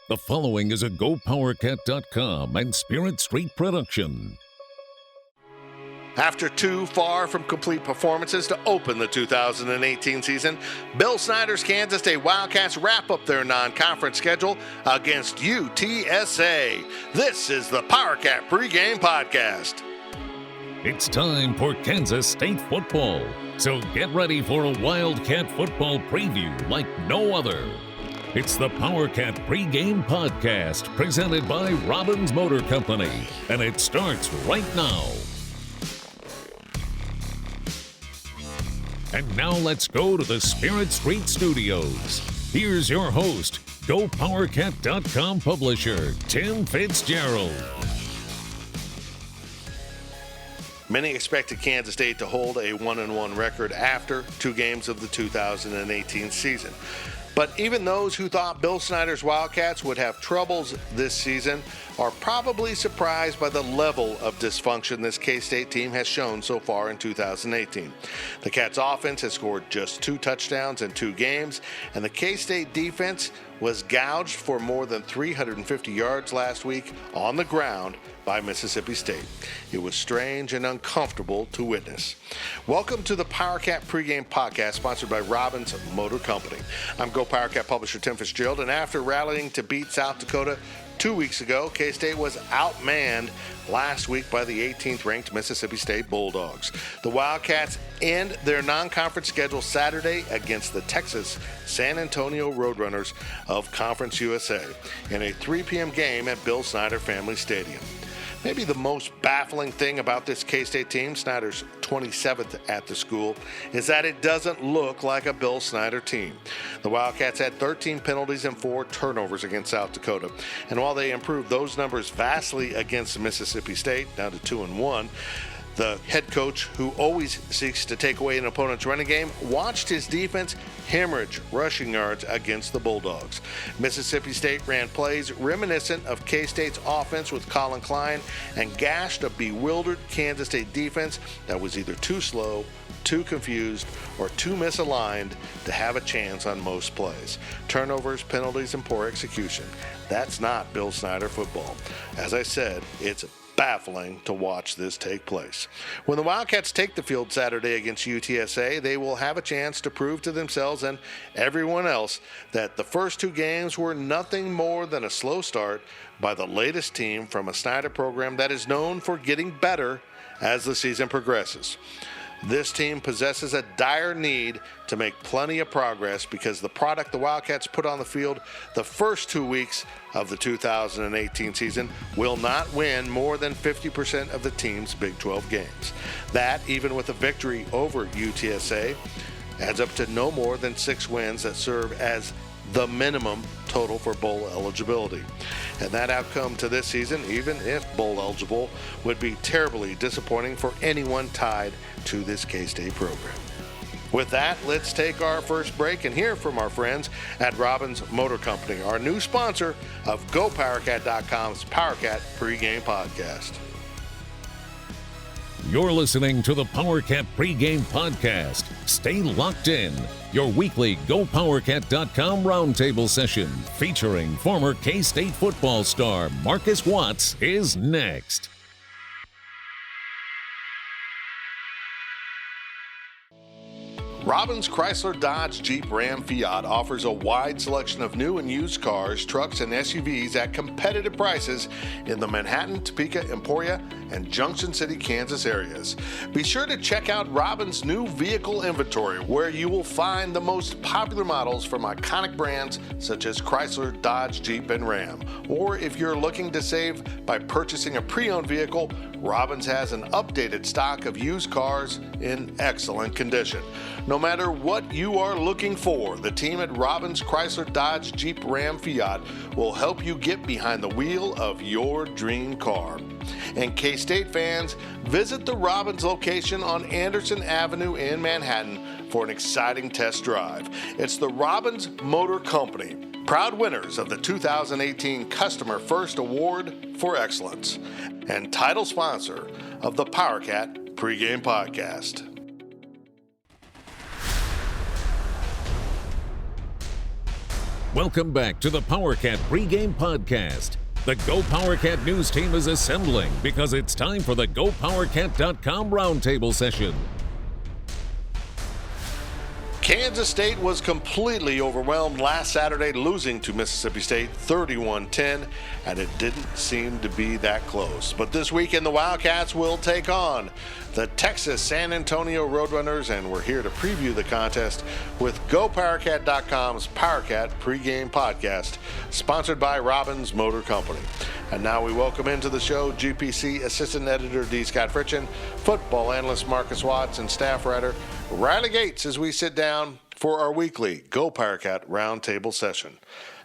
The following is a GoPowercat.com and Spirit Street production. After two far from complete performances to open the 2018 season, Bill Snyder's Kansas State Wildcats wrap up their non-conference schedule against UTSA. This is the Powercat Pregame Podcast. It's time for Kansas State football, so get ready for a Wildcat football preview like no other. It's the Powercat Pregame Podcast, presented by Robbins Motor Company, and it starts right now. And now let's go to the Spirit Street Studios. Here's your host, GoPowercat.com publisher, Tim Fitzgerald. Many expected Kansas State to hold a 1-1 record after two games of the 2018 season. But even those who thought Bill Snyder's Wildcats would have troubles this season are probably surprised by the level of dysfunction this K-State team has shown so far in 2018. The Cats' offense has scored just 2 touchdowns in 2 games, and the K-State defense was gouged for more than 350 yards last week on the ground by Mississippi State. It was strange and uncomfortable to witness. Welcome to the Powercat Pregame Podcast, sponsored by Robbins Motor Company. I'm GoPowercat publisher Tim Fitzgerald, and after rallying to beat South Dakota 2 weeks ago, K-State was outmanned last week by the 18th-ranked Mississippi State Bulldogs. The Wildcats end their non-conference schedule Saturday against the Texas San Antonio Roadrunners of Conference USA in a 3 p.m. game at Bill Snyder Family Stadium. Maybe the most baffling thing about this K-State team, Snyder's 27th at the school, is that it doesn't look like a Bill Snyder team. The Wildcats had 13 penalties and 4 turnovers against South Dakota. And while they improved those numbers vastly against Mississippi State, down to 2-1, the head coach, who always seeks to take away an opponent's running game, watched his defense hemorrhage rushing yards against the Bulldogs. Mississippi State ran plays reminiscent of K-State's offense with Colin Klein and gashed a bewildered Kansas State defense that was either too slow, too confused, or too misaligned to have a chance on most plays. Turnovers, penalties, and poor execution. That's not Bill Snyder football. As I said, it's baffling to watch this take place. When the Wildcats take the field Saturday against UTSA, they will have a chance to prove to themselves and everyone else that the first 2 games were nothing more than a slow start by the latest team from a Snyder program that is known for getting better as the season progresses. This team possesses a dire need to make plenty of progress because the product the Wildcats put on the field the first 2 weeks of the 2018 season will not win more than 50% of the team's Big 12 games. That, even with a victory over UTSA, adds up to no more than 6 wins that serve as the minimum total for bowl eligibility. And that outcome to this season, even if bowl eligible, would be terribly disappointing for anyone tied to this K-State program. With that, let's take our first break and hear from our friends at Robbins Motor Company, our new sponsor of GoPowercat.com's Powercat Pregame Podcast. You're listening to the Powercat Pregame Podcast. Stay locked in. Your weekly GoPowercat.com roundtable session featuring former K-State football star Marcus Watts is next. Robbins Chrysler Dodge Jeep Ram Fiat offers a wide selection of new and used cars, trucks, and SUVs at competitive prices in the Manhattan, Topeka, Emporia, and Junction City, Kansas areas. Be sure to check out Robbins' new vehicle inventory, where you will find the most popular models from iconic brands such as Chrysler, Dodge, Jeep, and Ram. Or if you're looking to save by purchasing a pre-owned vehicle, Robbins has an updated stock of used cars in excellent condition. No matter what you are looking for, the team at Robbins Chrysler Dodge Jeep Ram Fiat will help you get behind the wheel of your dream car. And K-State fans, visit the Robbins location on Anderson Avenue in Manhattan for an exciting test drive. It's the Robbins Motor Company, proud winners of the 2018 Customer First Award for Excellence, and title sponsor of the Powercat Pregame Podcast. Welcome back to the Powercat Pregame Podcast. The Go Powercat news team is assembling because it's time for the GoPowercat.com roundtable session. Kansas State was completely overwhelmed last Saturday, losing to Mississippi State 31-10, and it didn't seem to be that close. But this weekend, the Wildcats will take on the Texas San Antonio Roadrunners, and we're here to preview the contest with GoPowercat.com's Powercat Pregame Podcast, sponsored by Robbins Motor Company. And now we welcome into the show GPC Assistant Editor D. Scott Fritchen, football analyst Marcus Watts, and staff writer Riley Gates as we sit down for our weekly Go Powercat Roundtable session.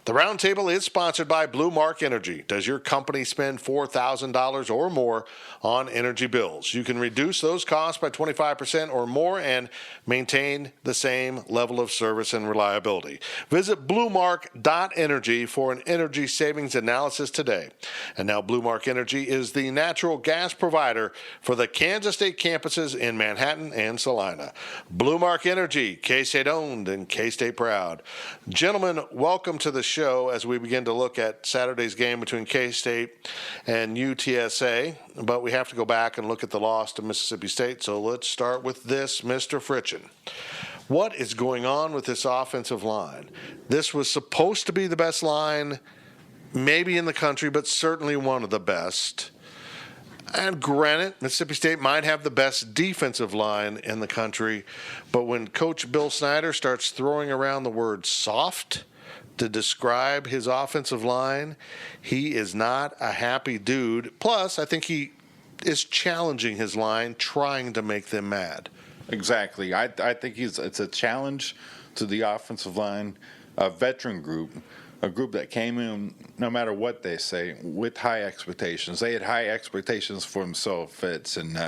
The Roundtable is sponsored by Blue Mark Energy. Does your company spend $4,000 or more on energy bills? You can reduce those costs by 25% or more and maintain the same level of service and reliability. Visit bluemark.energy for an energy savings analysis today. And now Blue Mark Energy is the natural gas provider for the Kansas State campuses in Manhattan and Salina. Blue Mark Energy, K-State owned and K-State proud. Gentlemen, welcome to the show as we begin to look at Saturday's game between K-State and UTSA, but we have to go back and look at the loss to Mississippi State, so let's start with this, Mr. Fritchen. What is going on with this offensive line? This was supposed to be the best line, maybe in the country, but certainly one of the best. And granted, Mississippi State might have the best defensive line in the country, but when Coach Bill Snyder starts throwing around the word soft to describe his offensive line, he is not a happy dude. Plus, I think he is challenging his line, trying to make them mad. Exactly. I think it's a challenge to the offensive line, a veteran group, a group that came in, no matter what they say, with high expectations. They had high expectations for themselves, Fitz, and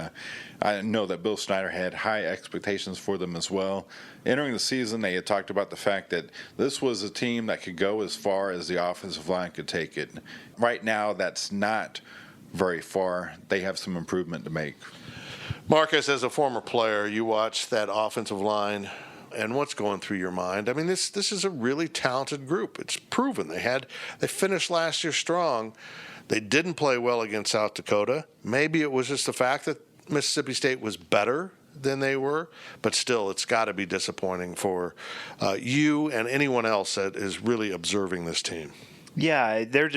I know that Bill Snyder had high expectations for them as well. Entering the season, they had talked about the fact that this was a team that could go as far as the offensive line could take it. Right now, that's not very far. They have some improvement to make. Marcus, as a former player, you watch that offensive line, and what's going through your mind? I mean, this is a really talented group. It's proven. They finished last year strong. They didn't play well against South Dakota. Maybe it was just the fact that Mississippi State was better than they were, but still, it's got to be disappointing for you and anyone else that is really observing this team. Yeah, they're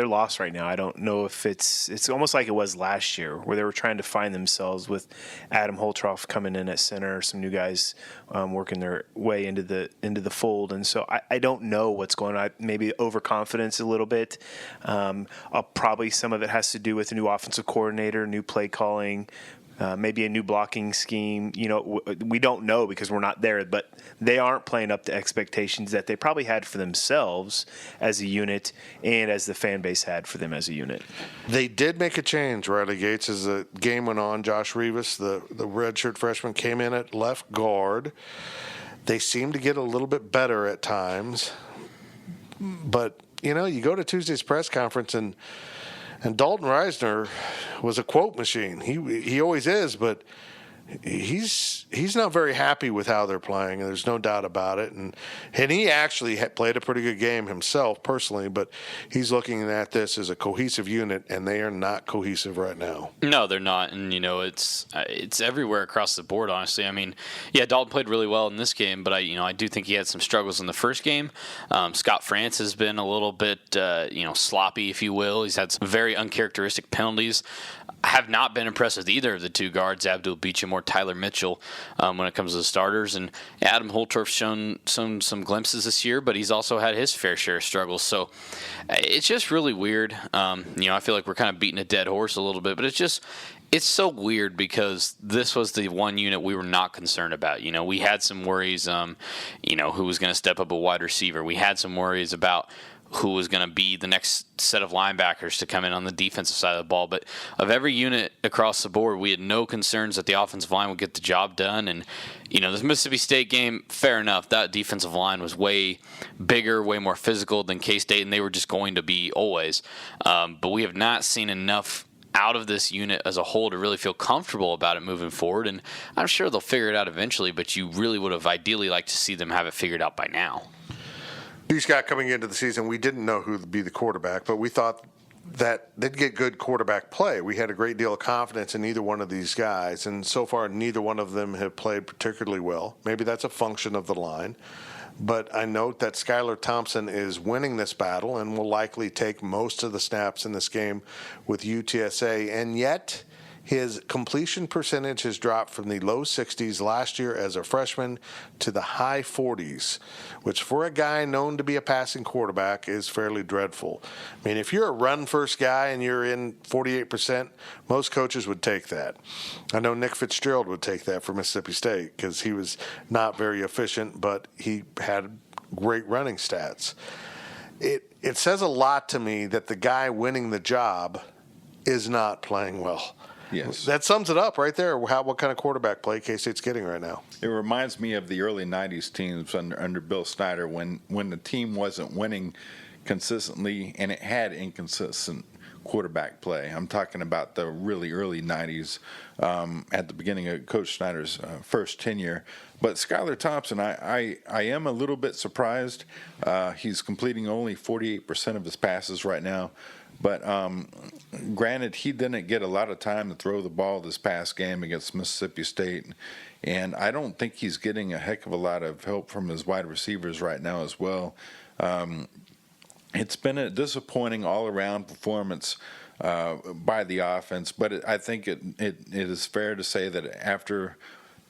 lost right now. I don't know if it's almost like it was last year, where they were trying to find themselves with Adam Holtroff coming in at center, some new guys working their way into the fold, and so I don't know what's going on. Maybe overconfidence a little bit. Probably some of it has to do with a new offensive coordinator, new play calling. Maybe a new blocking scheme. We don't know because we're not there, but they aren't playing up to expectations that they probably had for themselves as a unit and as the fan base had for them as a unit. They did make a change, Riley Gates, as the game went on. Josh Rivas, the redshirt freshman, came in at left guard. They seemed to get a little bit better at times. But, you go to Tuesday's press conference and Dalton Reisner was a quote machine. He always is, but he's not very happy with how they're playing, and there's no doubt about it. And he actually played a pretty good game himself personally, but he's looking at this as a cohesive unit, and they are not cohesive right now. No, they're not, and it's everywhere across the board. Honestly, I mean, yeah, Dalton played really well in this game, but I do think he had some struggles in the first game. Scott France has been a little bit sloppy, if you will. He's had some very uncharacteristic penalties. I have not been impressed with either of the two guards, Abdul Beecham or Tyler Mitchell, when it comes to the starters. And Adam Holtorf's shown some glimpses this year, but he's also had his fair share of struggles. So it's just really weird. I feel like we're kind of beating a dead horse a little bit, but it's so weird because this was the one unit we were not concerned about. We had some worries, who was going to step up a wide receiver. We had some worries about who was going to be the next set of linebackers to come in on the defensive side of the ball. But of every unit across the board, we had no concerns that the offensive line would get the job done. And, this Mississippi State game, fair enough, that defensive line was way bigger, way more physical than K-State, and they were just going to be always. But we have not seen enough out of this unit as a whole to really feel comfortable about it moving forward. And I'm sure they'll figure it out eventually, but you really would have ideally liked to see them have it figured out by now. Scott, coming into the season, we didn't know who would be the quarterback, but we thought that they'd get good quarterback play. We had a great deal of confidence in either one of these guys, and so far neither one of them have played particularly well. Maybe that's a function of the line. But I note that Skylar Thompson is winning this battle and will likely take most of the snaps in this game with UTSA. And yet, his completion percentage has dropped from the low 60s last year as a freshman to the high 40s, which for a guy known to be a passing quarterback is fairly dreadful. I mean, if you're a run-first guy and you're in 48%, most coaches would take that. I know Nick Fitzgerald would take that for Mississippi State because he was not very efficient, but he had great running stats. It says a lot to me that the guy winning the job is not playing well. Yes. That sums it up right there, what kind of quarterback play K-State's getting right now. It reminds me of the early 90s teams under Bill Snyder when the team wasn't winning consistently and it had inconsistent quarterback play. I'm talking about the really early 90s at the beginning of Coach Snyder's first tenure. But Skylar Thompson, I am a little bit surprised. He's completing only 48% of his passes right now. But granted, he didn't get a lot of time to throw the ball this past game against Mississippi State. And I don't think he's getting a heck of a lot of help from his wide receivers right now as well. It's been a disappointing all-around performance by the offense. But I think it is fair to say that after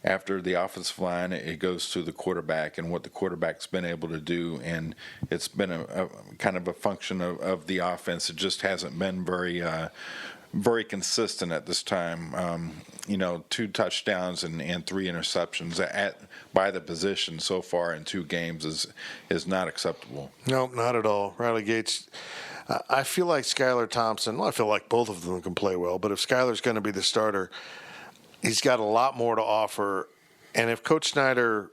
the offensive line, it goes to the quarterback and what the quarterback's been able to do. And it's been a kind of a function of the offense. It just hasn't been very consistent at this time. 2 touchdowns and 3 interceptions by the position so far in 2 games is not acceptable. No, not at all. Riley Gates, I feel like Skylar Thompson, well, I feel like both of them can play well, but if Skylar's going to be the starter, he's got a lot more to offer. And if Coach Snyder,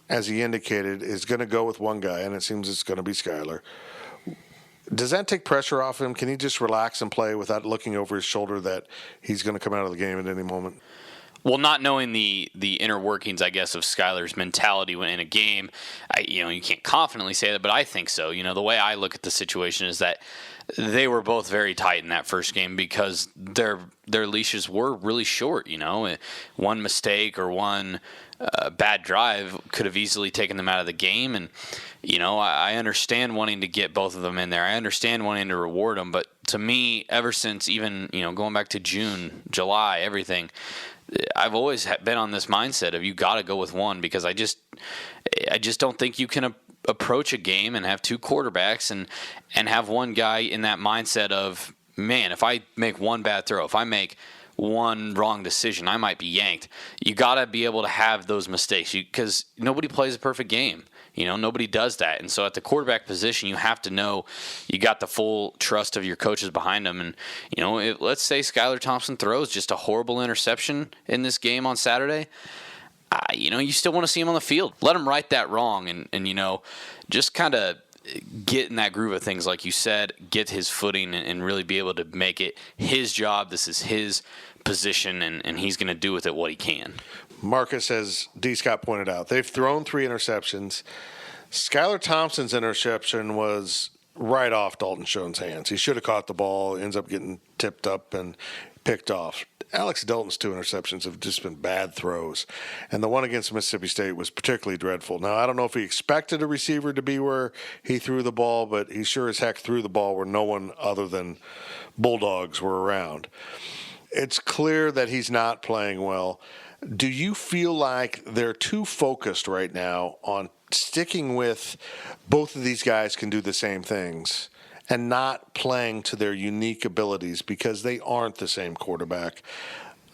as he indicated, is going to go with one guy, and it seems it's going to be Skylar, does that take pressure off him? Can he just relax and play without looking over his shoulder that he's going to come out of the game at any moment? Well, not knowing the inner workings, I guess, of Skylar's mentality when in a game, you can't confidently say that, but I think so. The way I look at the situation is that they were both very tight in that first game because their leashes were really short. One mistake or one bad drive could have easily taken them out of the game. And I understand wanting to get both of them in there. I understand wanting to reward them. But to me, ever since even going back to June, July, everything, I've always been on this mindset of you got to go with one because I just don't think you can approach a game and have 2 quarterbacks and have one guy in that mindset of, man, if I make one bad throw, if I make one wrong decision, I might be yanked. You got to be able to have those mistakes because nobody plays a perfect game. Nobody does that. And so at the quarterback position, you have to know you got the full trust of your coaches behind them. And, let's say Skylar Thompson throws just a horrible interception in this game on Saturday. You still want to see him on the field. Let him right that wrong and just kind of get in that groove of things, like you said, get his footing and really be able to make it his job. This is his position, and he's going to do with it what he can. Marcus, as D. Scott pointed out, they've thrown 3 interceptions. Skylar Thompson's interception was right off Dalton Schoen's hands. He should have caught the ball, ends up getting tipped up and picked off. Alex Delton's 2 interceptions have just been bad throws. And the one against Mississippi State was particularly dreadful. Now, I don't know if he expected a receiver to be where he threw the ball, but he sure as heck threw the ball where no one other than Bulldogs were around. It's clear that he's not playing well. Do you feel like they're too focused right now on sticking with both of these guys can do the same things and not playing to their unique abilities because they aren't the same quarterback?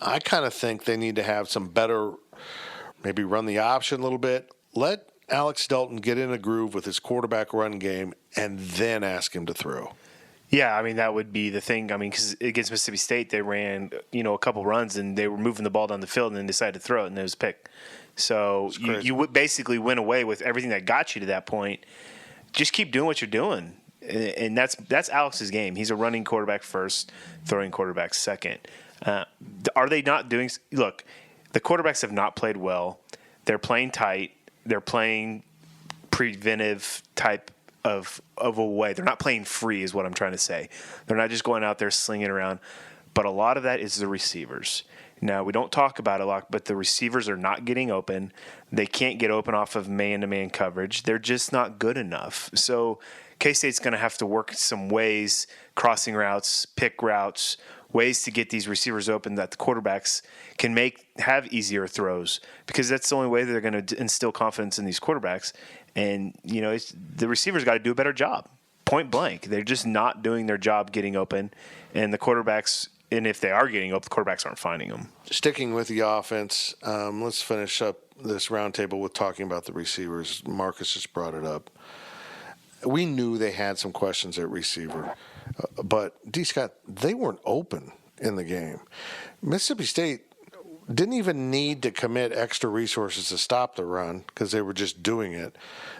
I kind of think they need to have some better, maybe run the option a little bit. Let Alex Delton get in a groove with his quarterback run game and then ask him to throw. Yeah, that would be the thing. Because against Mississippi State, they ran, a couple runs, and they were moving the ball down the field and then decided to throw it, and it was a pick. So you basically went away with everything that got you to that point. Just keep doing what you're doing. And that's Alex's game. He's a running quarterback first, throwing quarterback second. Are they not doing – look, the quarterbacks have not played well. They're playing tight. They're playing preventive type of a way. They're not playing free is what I'm trying to say. They're not just going out there slinging around. But a lot of that is the receivers. Now, we don't talk about it a lot, but the receivers are not getting open. They can't get open off of man-to-man coverage. They're just not good enough. So K-State's going to have to work some ways, crossing routes, pick routes, ways to get these receivers open that the quarterbacks can have easier throws, because that's the only way they're going to instill confidence in these quarterbacks. And, the receivers got to do a better job, point blank. They're just not doing their job getting open, and the quarterbacks – and if they are getting open, the quarterbacks aren't finding them. Sticking with the offense, let's finish up this roundtable with talking about the receivers. Marcus just brought it up. We knew they had some questions at receiver, but D. Scott, they weren't open in the game. Mississippi State didn't even need to commit extra resources to stop the run because they were just doing it.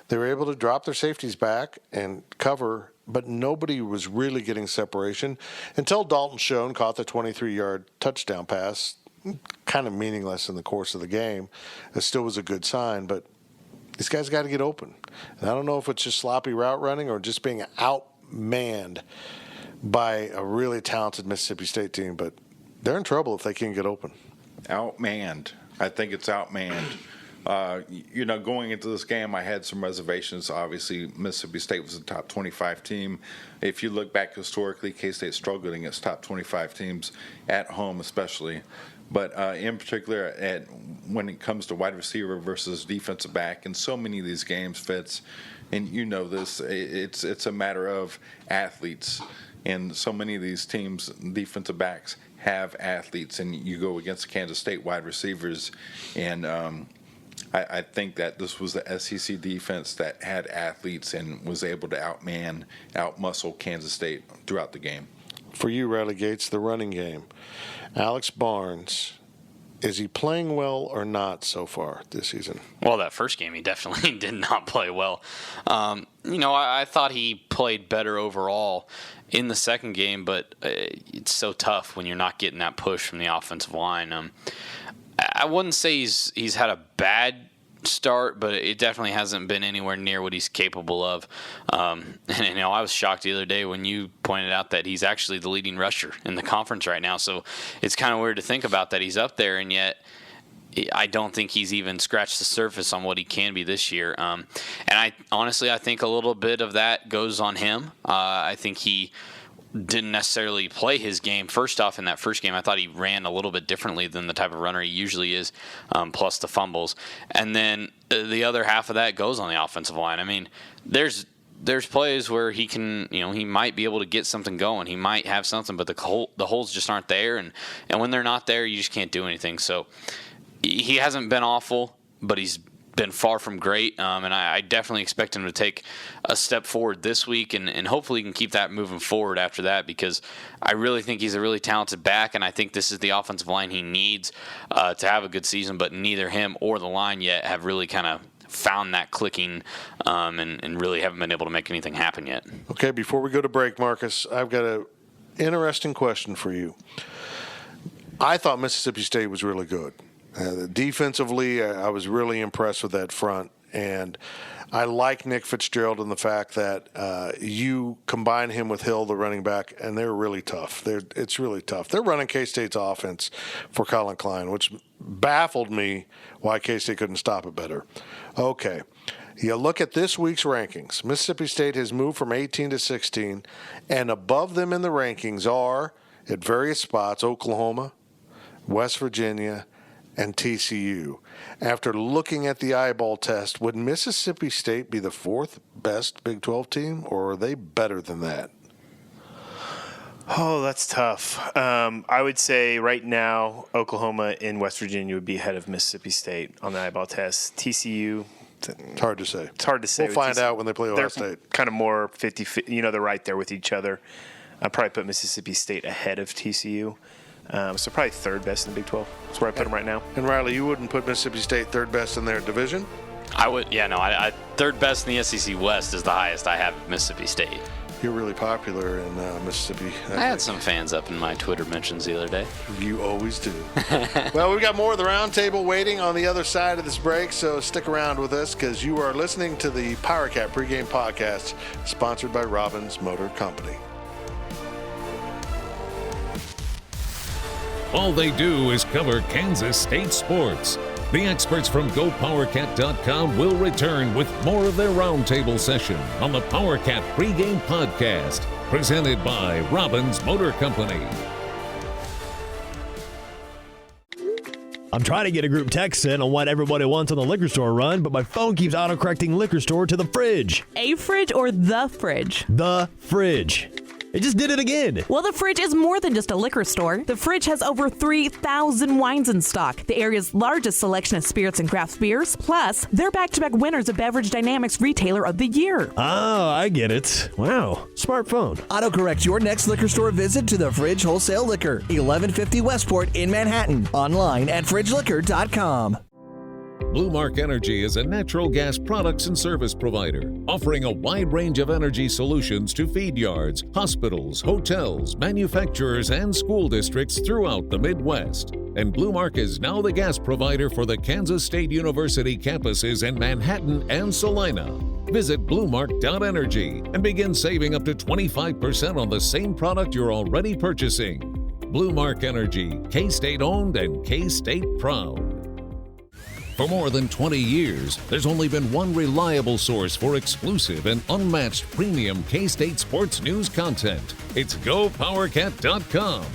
They were able to drop their safeties back and cover, but nobody was really getting separation until Dalton Schoen caught the 23-yard touchdown pass. Kind of meaningless in the course of the game. It still was a good sign, but these guys got to get open. And I don't know if it's just sloppy route running or just being outmanned by a really talented Mississippi State team, but they're in trouble if they can't get open. Outmanned. I think it's outmanned. Going into this game, I had some reservations. Obviously, Mississippi State was a top 25 team. If you look back historically, K-State struggled against top 25 teams at home especially. But in particular, when it comes to wide receiver versus defensive back, in so many of these games, Fitz, and you know this, it's a matter of athletes. And so many of these teams, defensive backs, have athletes. And you go against Kansas State wide receivers, and I think that this was the SEC defense that had athletes and was able to outmuscle Kansas State throughout the game. For you, Riley Gates, the running game. Alex Barnes, is he playing well or not so far this season? Well, that first game, he definitely did not play well. I thought he played better overall in the second game, but it's so tough when you're not getting that push from the offensive line. I wouldn't say he's had a bad start, but it definitely hasn't been anywhere near what he's capable of. And I was shocked the other day when you pointed out that he's actually the leading rusher in the conference right now. So it's kind of weird to think about that he's up there, and yet I don't think he's even scratched the surface on what he can be this year. And I think a little bit of that goes on him. I think he didn't necessarily play his game. First off, in that first game, I thought he ran a little bit differently than the type of runner he usually is, plus the fumbles. And then the other half of that goes on the offensive line. I mean, there's plays where he can, he might be able to get something going. He might have something, but the holes just aren't there. And when they're not there, you just can't do anything. So he hasn't been awful, but he's been far from great, and I definitely expect him to take a step forward this week, and hopefully he can keep that moving forward after that, because I really think he's a really talented back, and I think this is the offensive line he needs to have a good season, but neither him or the line yet have really kind of found that clicking and really haven't been able to make anything happen yet. Okay, before we go to break, Marcus, I've got an interesting question for you. I thought Mississippi State was really good. Defensively, I was really impressed with that front, and I like Nick Fitzgerald in the fact that you combine him with Hill, the running back, and they're really tough. It's really tough. They're running K-State's offense for Colin Klein, which baffled me why K-State couldn't stop it better. Okay, you look at this week's rankings. Mississippi State has moved from 18 to 16, and above them in the rankings are, at various spots, Oklahoma, West Virginia, and TCU. After looking at the eyeball test, would Mississippi State be the fourth best Big 12 team, or are they better than that? Oh, that's tough. I would say right now Oklahoma and West Virginia would be ahead of Mississippi State on the eyeball test. TCU, it's hard to say. It's hard to say. We'll find out when they play Ohio State. Kind of more 50-50. They're right there with each other. I'd probably put Mississippi State ahead of TCU. So probably third best in the Big 12. That's where I put them right now. And Riley, you wouldn't put Mississippi State third best in their division? I would, yeah, no. Third best in the SEC West is the highest I have at Mississippi State. You're really popular in Mississippi. I had some fans up in my Twitter mentions the other day. You always do. Well, we've got more of the roundtable waiting on the other side of this break, so stick around with us because you are listening to the Powercat Pregame Podcast, sponsored by Robbins Motor Company. All they do is cover Kansas State sports. The experts from GoPowercat.com will return with more of their roundtable session on the Powercat Pregame Podcast, presented by Robbins Motor Company. I'm trying to get a group text in on what everybody wants on the liquor store run, but my phone keeps autocorrecting liquor store to the fridge. A fridge or the fridge? The fridge. It just did it again. Well, the fridge is more than just a liquor store. The fridge has over 3,000 wines in stock, the area's largest selection of spirits and craft beers. Plus, they're back-to-back winners of Beverage Dynamics Retailer of the Year. Oh, I get it. Wow. Smartphone. Autocorrect your next liquor store visit to the Fridge Wholesale Liquor, 1150 Westport in Manhattan. Online at fridgeliquor.com. Blue Mark Energy is a natural gas products and service provider, offering a wide range of energy solutions to feed yards, hospitals, hotels, manufacturers, and school districts throughout the Midwest. And Blue Mark is now the gas provider for the Kansas State University campuses in Manhattan and Salina. Visit bluemark.energy and begin saving up to 25% on the same product you're already purchasing. Blue Mark Energy, K-State owned and K-State proud. For more than 20 years, there's only been one reliable source for exclusive and unmatched premium K-State sports news content. It's GoPowercat.com.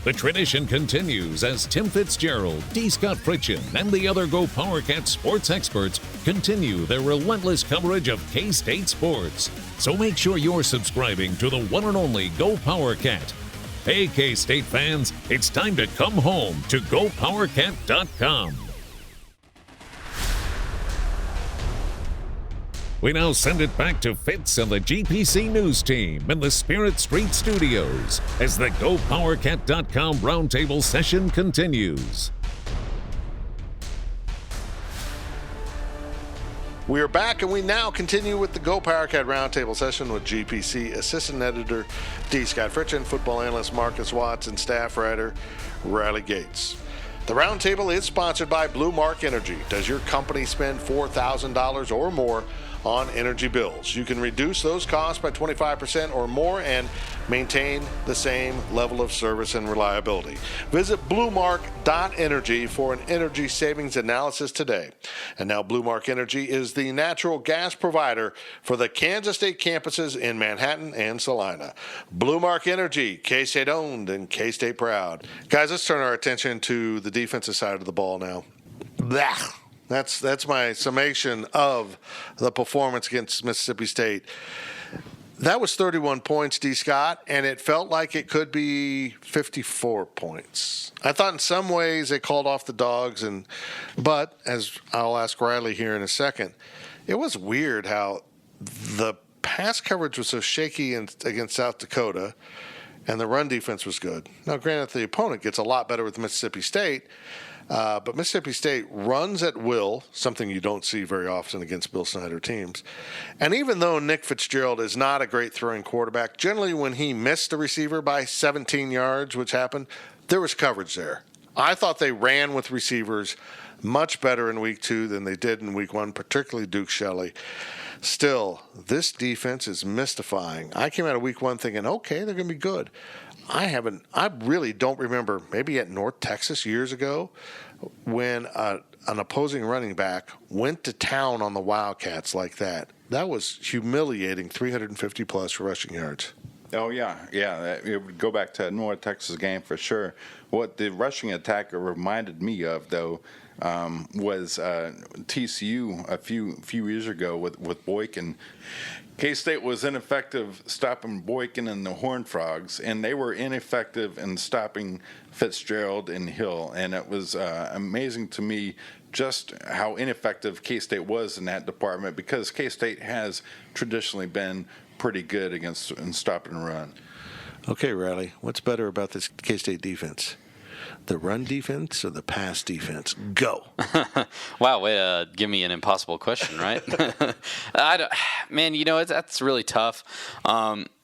The tradition continues as Tim Fitzgerald, D. Scott Fritchen, and the other GoPowercat sports experts continue their relentless coverage of K-State sports. So make sure you're subscribing to the one and only GoPowercat. Hey, K-State fans, it's time to come home to GoPowercat.com. We now send it back to Fitz and the GPC News team in the Spirit Street Studios as the GoPowercat.com roundtable session continues. We are back, and we now continue with the Go Powercat roundtable session with GPC Assistant Editor D. Scott Fritchen, Football Analyst Marcus Watts, and Staff Writer Riley Gates. The roundtable is sponsored by Blue Mark Energy. Does your company spend $4,000 or more on energy bills? You can reduce those costs by 25% or more and maintain the same level of service and reliability. Visit bluemark.energy for an energy savings analysis today. And now Blue Mark Energy is the natural gas provider for the Kansas State campuses in Manhattan and Salina. Blue Mark Energy, K-State owned and K-State proud. Guys, let's turn our attention to the defensive side of the ball now. Blah. That's my summation of the performance against Mississippi State. That was 31 points, D. Scott, and it felt like it could be 54 points. I thought in some ways they called off the dogs, but as I'll ask Riley here in a second, it was weird how the pass coverage was so shaky against South Dakota, and the run defense was good. Now, granted, the opponent gets a lot better with Mississippi State, but Mississippi State runs at will, something you don't see very often against Bill Snyder teams. And even though Nick Fitzgerald is not a great throwing quarterback, generally when he missed the receiver by 17 yards, which happened, there was coverage there. I thought they ran with receivers much better in week 2 than they did in week 1, particularly Duke Shelley. Still, this defense is mystifying. I came out of week 1 thinking, okay, they're going to be good. I really don't remember, maybe at North Texas years ago, when an opposing running back went to town on the Wildcats like that. That was humiliating, 350-plus rushing yards. Oh, yeah. It would go back to a North Texas game for sure. What the rushing attack reminded me of, though, was TCU a few years ago with Boykin. K-State was ineffective stopping Boykin and the Horned Frogs, and they were ineffective in stopping Fitzgerald and Hill. And it was amazing to me just how ineffective K-State was in that department, because K-State has traditionally been pretty good against stopping and run. Okay, Riley, what's better about this K-State defense? The run defense or the pass defense? Go. Wow, way to give me an impossible question, right? Man, that's really tough.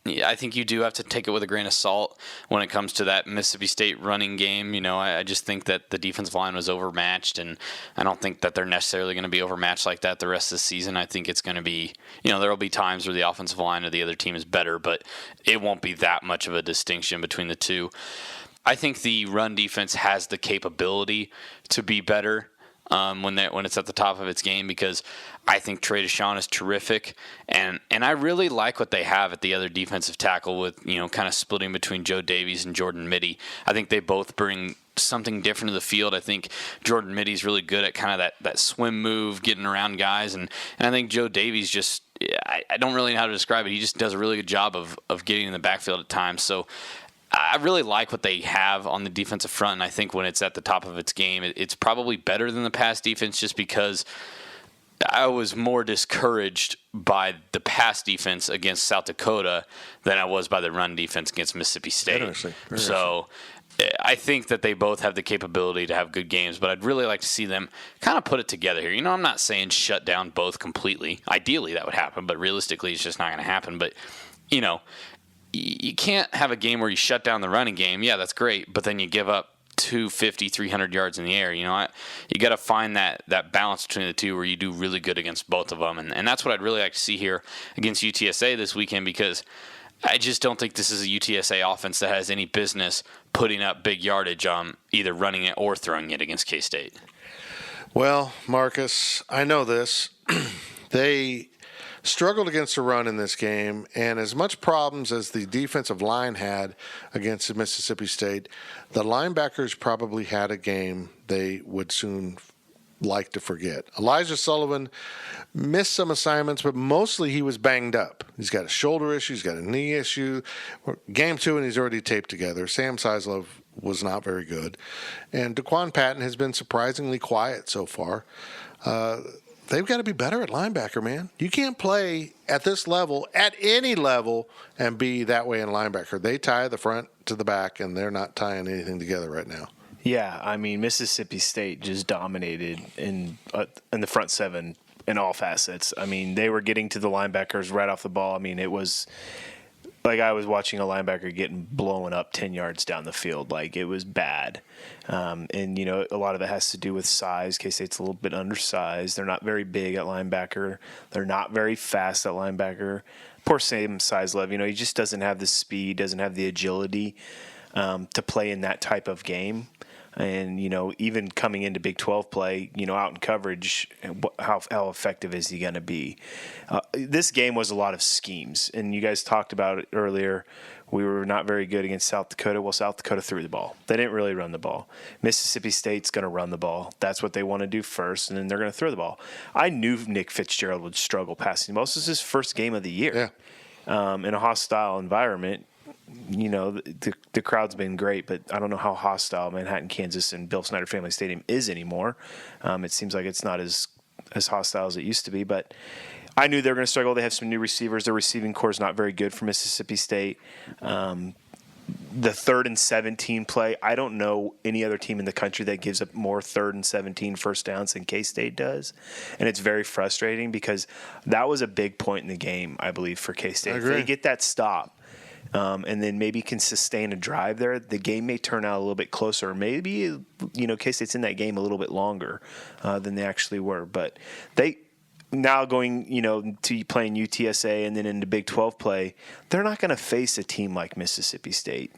I think you do have to take it with a grain of salt when it comes to that Mississippi State running game. I just think that the defensive line was overmatched, and I don't think that they're necessarily going to be overmatched like that the rest of the season. I think it's going to be, there will be times where the offensive line of the other team is better, but it won't be that much of a distinction between the two. I think the run defense has the capability to be better when it's at the top of its game, because I think Trey Deshawn is terrific, and I really like what they have at the other defensive tackle with kind of splitting between Joe Davies and Jordan Mitty. I think they both bring something different to the field. I think Jordan Mitty's really good at kind of that swim move, getting around guys, and I think Joe Davies just I don't really know how to describe it. He just does a really good job of getting in the backfield at times. So I really like what they have on the defensive front, and I think when it's at the top of its game, it's probably better than the pass defense, just because I was more discouraged by the pass defense against South Dakota than I was by the run defense against Mississippi State. So I think that they both have the capability to have good games, but I'd really like to see them kind of put it together here. I'm not saying shut down both completely. Ideally, that would happen, but realistically, it's just not going to happen. But, you can't have a game where you shut down the running game. Yeah, that's great, but then you give up 250, 300 yards in the air. You got to find that balance between the two where you do really good against both of them. And that's what I'd really like to see here against UTSA this weekend, because I just don't think this is a UTSA offense that has any business putting up big yardage on either running it or throwing it against K-State. Well, Marcus, I know this. They struggled against the run in this game, and as much problems as the defensive line had against Mississippi State, the linebackers probably had a game they would soon like to forget. Elijah Sullivan missed some assignments, but mostly he was banged up. He's got a shoulder issue, he's got a knee issue. Game 2, and he's already taped together. Sam Seislov was not very good. And Daquan Patton has been surprisingly quiet so far. They've got to be better at linebacker, man. You can't play at this level, at any level, and be that way in linebacker. They tie the front to the back, and they're not tying anything together right now. Yeah, Mississippi State just dominated in the front seven in all facets. They were getting to the linebackers right off the ball. It was like I was watching a linebacker getting blown up 10 yards down the field. Like, it was bad. And, a lot of it has to do with size. K-State's a little bit undersized. They're not very big at linebacker. They're not very fast at linebacker. Poor Sam Seislov, he just doesn't have the speed, doesn't have the agility to play in that type of game. And, even coming into Big 12 play, out in coverage, how effective is he going to be? This game was a lot of schemes. And you guys talked about it earlier. We were not very good against South Dakota. Well, South Dakota threw the ball. They didn't really run the ball. Mississippi State's going to run the ball. That's what they want to do first, and then they're going to throw the ball. I knew Nick Fitzgerald would struggle passing the ball. This is his first game of the year. Yeah. In a hostile environment. The crowd's been great, but I don't know how hostile Manhattan, Kansas, and Bill Snyder Family Stadium is anymore. It seems like it's not as hostile as it used to be, but I knew they were going to struggle. They have some new receivers. Their receiving core is not very good for Mississippi State. The 3rd and 17 play, I don't know any other team in the country that gives up more 3rd and 17 first downs than K-State does. And it's very frustrating because that was a big point in the game, I believe, for K-State. If they get that stop, and then maybe can sustain a drive there, the game may turn out a little bit closer. Maybe, K-State's in that game a little bit longer than they actually were. But they now going, to playing UTSA and then into Big 12 play, they're not going to face a team like Mississippi State.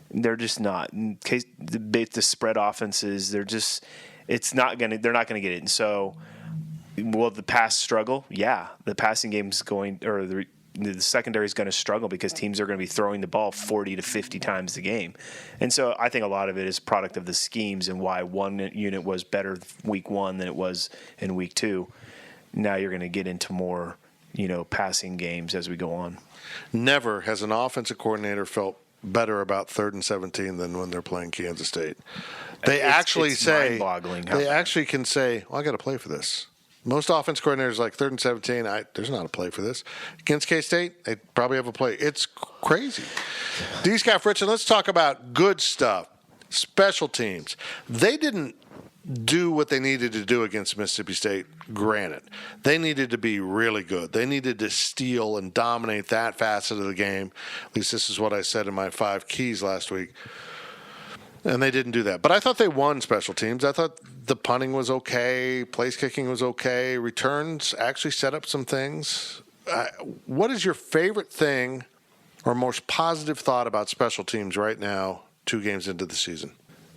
They're just not. The spread offenses, they're not going to get it. And so, will the pass struggle? Yeah, the passing game's going, or the secondary is going to struggle because teams are going to be throwing the ball 40 to 50 times a game. And so I think a lot of it is product of the schemes and why one unit was better week 1 than it was in week 2. Now you're going to get into more, passing games as we go on. Never has an offensive coordinator felt better about 3rd and 17 than when they're playing Kansas State. They actually can say, well, I got to play for this. Most offense coordinators like 3rd and 17, there's not a play for this. Against K-State, they probably have a play. It's crazy. D. Scott Fritz, and let's talk about good stuff. Special teams. They didn't do what they needed to do against Mississippi State, granted. They needed to be really good. They needed to steal and dominate that facet of the game. At least this is what I said in my 5 keys last week. And they didn't do that. But I thought they won special teams. I thought the punting was okay. Place kicking was okay. Returns actually set up some things. What is your favorite thing or most positive thought about special teams right now, 2 games into the season?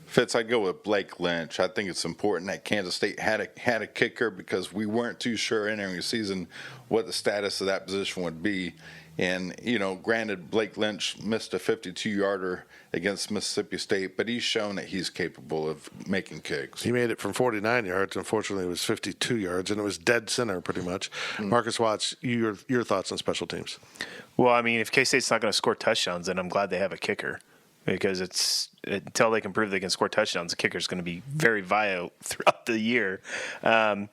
Fitz, I go with Blake Lynch. I think it's important that Kansas State had a kicker because we weren't too sure entering the season what the status of that position would be. And, granted, Blake Lynch missed a 52-yarder against Mississippi State, but he's shown that he's capable of making kicks. He made it from 49 yards. Unfortunately, it was 52 yards, and it was dead center pretty much. Marcus Watts, your thoughts on special teams? Well, I mean, if K-State's not going to score touchdowns, then I'm glad they have a kicker. Because until they can prove they can score touchdowns, the kicker is going to be very vital throughout the year. I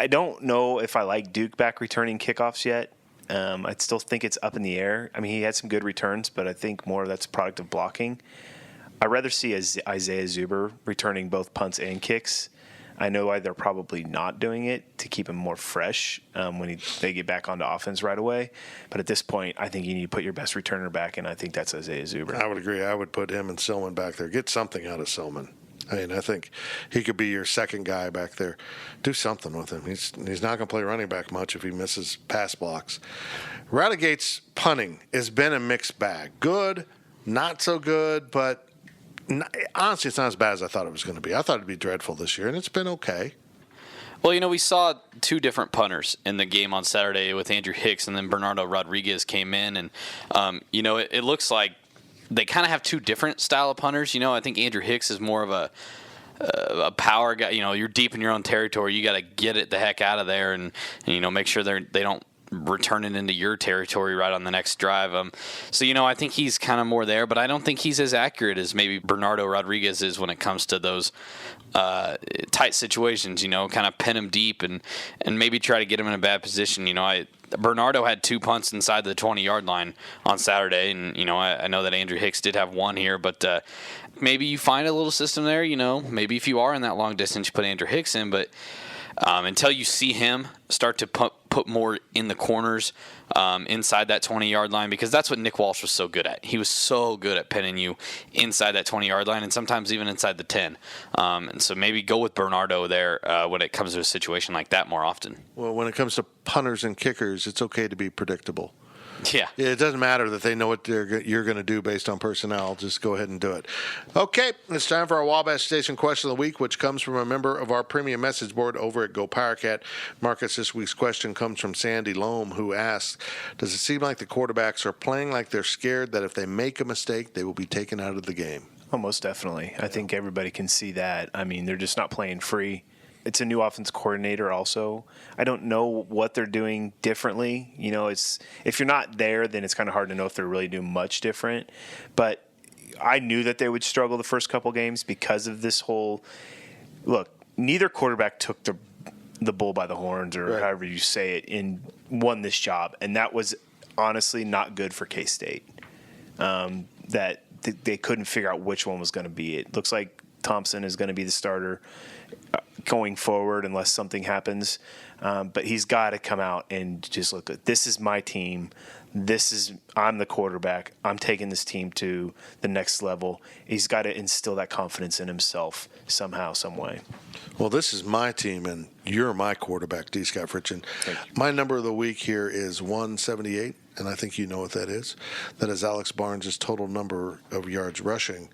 don't know if I like Duke back returning kickoffs yet. I still think it's up in the air. I mean, he had some good returns, but I think more of that's a product of blocking. I'd rather see Isaiah Zuber returning both punts and kicks. I know why they're probably not doing it, to keep him more fresh when they get back onto offense right away. But at this point, I think you need to put your best returner back, and I think that's Isaiah Zuber. I would agree. I would put him and Silman back there. Get something out of Silman. I mean, I think he could be your second guy back there. Do something with him. He's not going to play running back much if he misses pass blocks. Relegate's punting has been a mixed bag. Good, not so good, but honestly, it's not as bad as I thought it was going to be. I thought it would be dreadful this year, and it's been okay. Well, we saw 2 different punters in the game on Saturday with Andrew Hicks, and then Bernardo Rodriguez came in. And, it looks like they kind of have 2 different style of punters. I think Andrew Hicks is more of a power guy. You're deep in your own territory. You got to get it the heck out of there and make sure they don't return it into your territory right on the next drive. So, I think he's kind of more there, but I don't think he's as accurate as maybe Bernardo Rodriguez is when it comes to those tight situations, kind of pin him deep and maybe try to get him in a bad position. Bernardo had 2 punts inside the 20-yard line on Saturday, and, I know that Andrew Hicks did have 1 here, but maybe you find a little system there, maybe if you are in that long distance, you put Andrew Hicks in, but until you see him start to put more in the corners inside that 20-yard line, because that's what Nick Walsh was so good at. He was so good at pinning you inside that 20-yard line and sometimes even inside the 10. And so maybe go with Bernardo there when it comes to a situation like that more often. Well, when it comes to punters and kickers, it's okay to be predictable. Yeah. It doesn't matter that they know what you're going to do based on personnel. Just go ahead and do it. Okay, it's time for our Wabash Station question of the week, which comes from a member of our premium message board over at Go Powercat. Marcus, this week's question comes from Sandy Loam, who asks, does it seem like the quarterbacks are playing like they're scared that if they make a mistake, they will be taken out of the game? Oh, most definitely. I think everybody can see that. I mean, they're just not playing free. It's a new offense coordinator also. I don't know what they're doing differently. It's if you're not there, then it's kind of hard to know if they're really doing much different. But I knew that they would struggle the first couple games because of this whole – look, neither quarterback took the bull by the horns or however you say it and won this job. And that was honestly not good for K-State, that they couldn't figure out which one was going to be. It looks like Thompson is going to be the starter going forward unless something happens. But he's got to come out and just look at, this is my team. I'm the quarterback. I'm taking this team to the next level. He's got to instill that confidence in himself somehow, some way. Well, this is my team, and you're my quarterback, D. Scott Fritchen. My number of the week here is 178, and I think you know what that is. That is Alex Barnes' total number of yards rushing,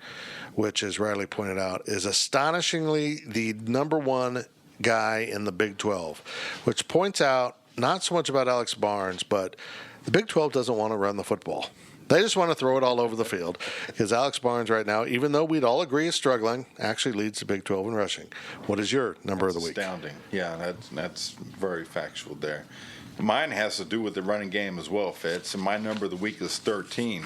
which, as Riley pointed out, is astonishingly the number one guy in the Big 12, which points out not so much about Alex Barnes, but the Big 12 doesn't want to run the football. They just want to throw it all over the field, because Alex Barnes right now, even though we'd all agree is struggling, actually leads the Big 12 in rushing. What is your number of the week? Astounding. Yeah, that's very factual there. Mine has to do with the running game as well, Fitz, and my number of the week is 13.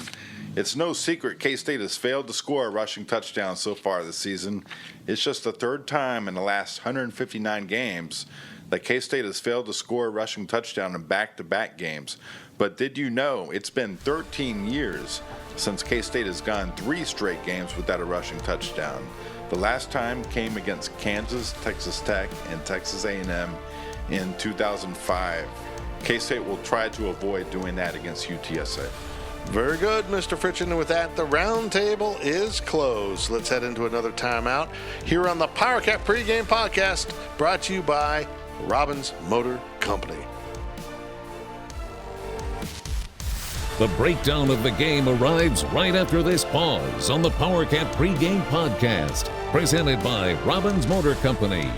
It's no secret K-State has failed to score a rushing touchdown so far this season. It's just the third time in the last 159 games that K-State has failed to score a rushing touchdown in back-to-back games. But did you know it's been 13 years since K-State has gone 3 straight games without a rushing touchdown? The last time came against Kansas, Texas Tech, and Texas A&M in 2005. K-State will try to avoid doing that against UTSA. Very good, Mr. Fritchen. And with that, the round table is closed. Let's head into another timeout here on the Powercat Pregame Podcast, brought to you by Robbins Motor Company. The breakdown of the game arrives right after this pause on the Powercat Pregame Podcast, presented by Robbins Motor Company.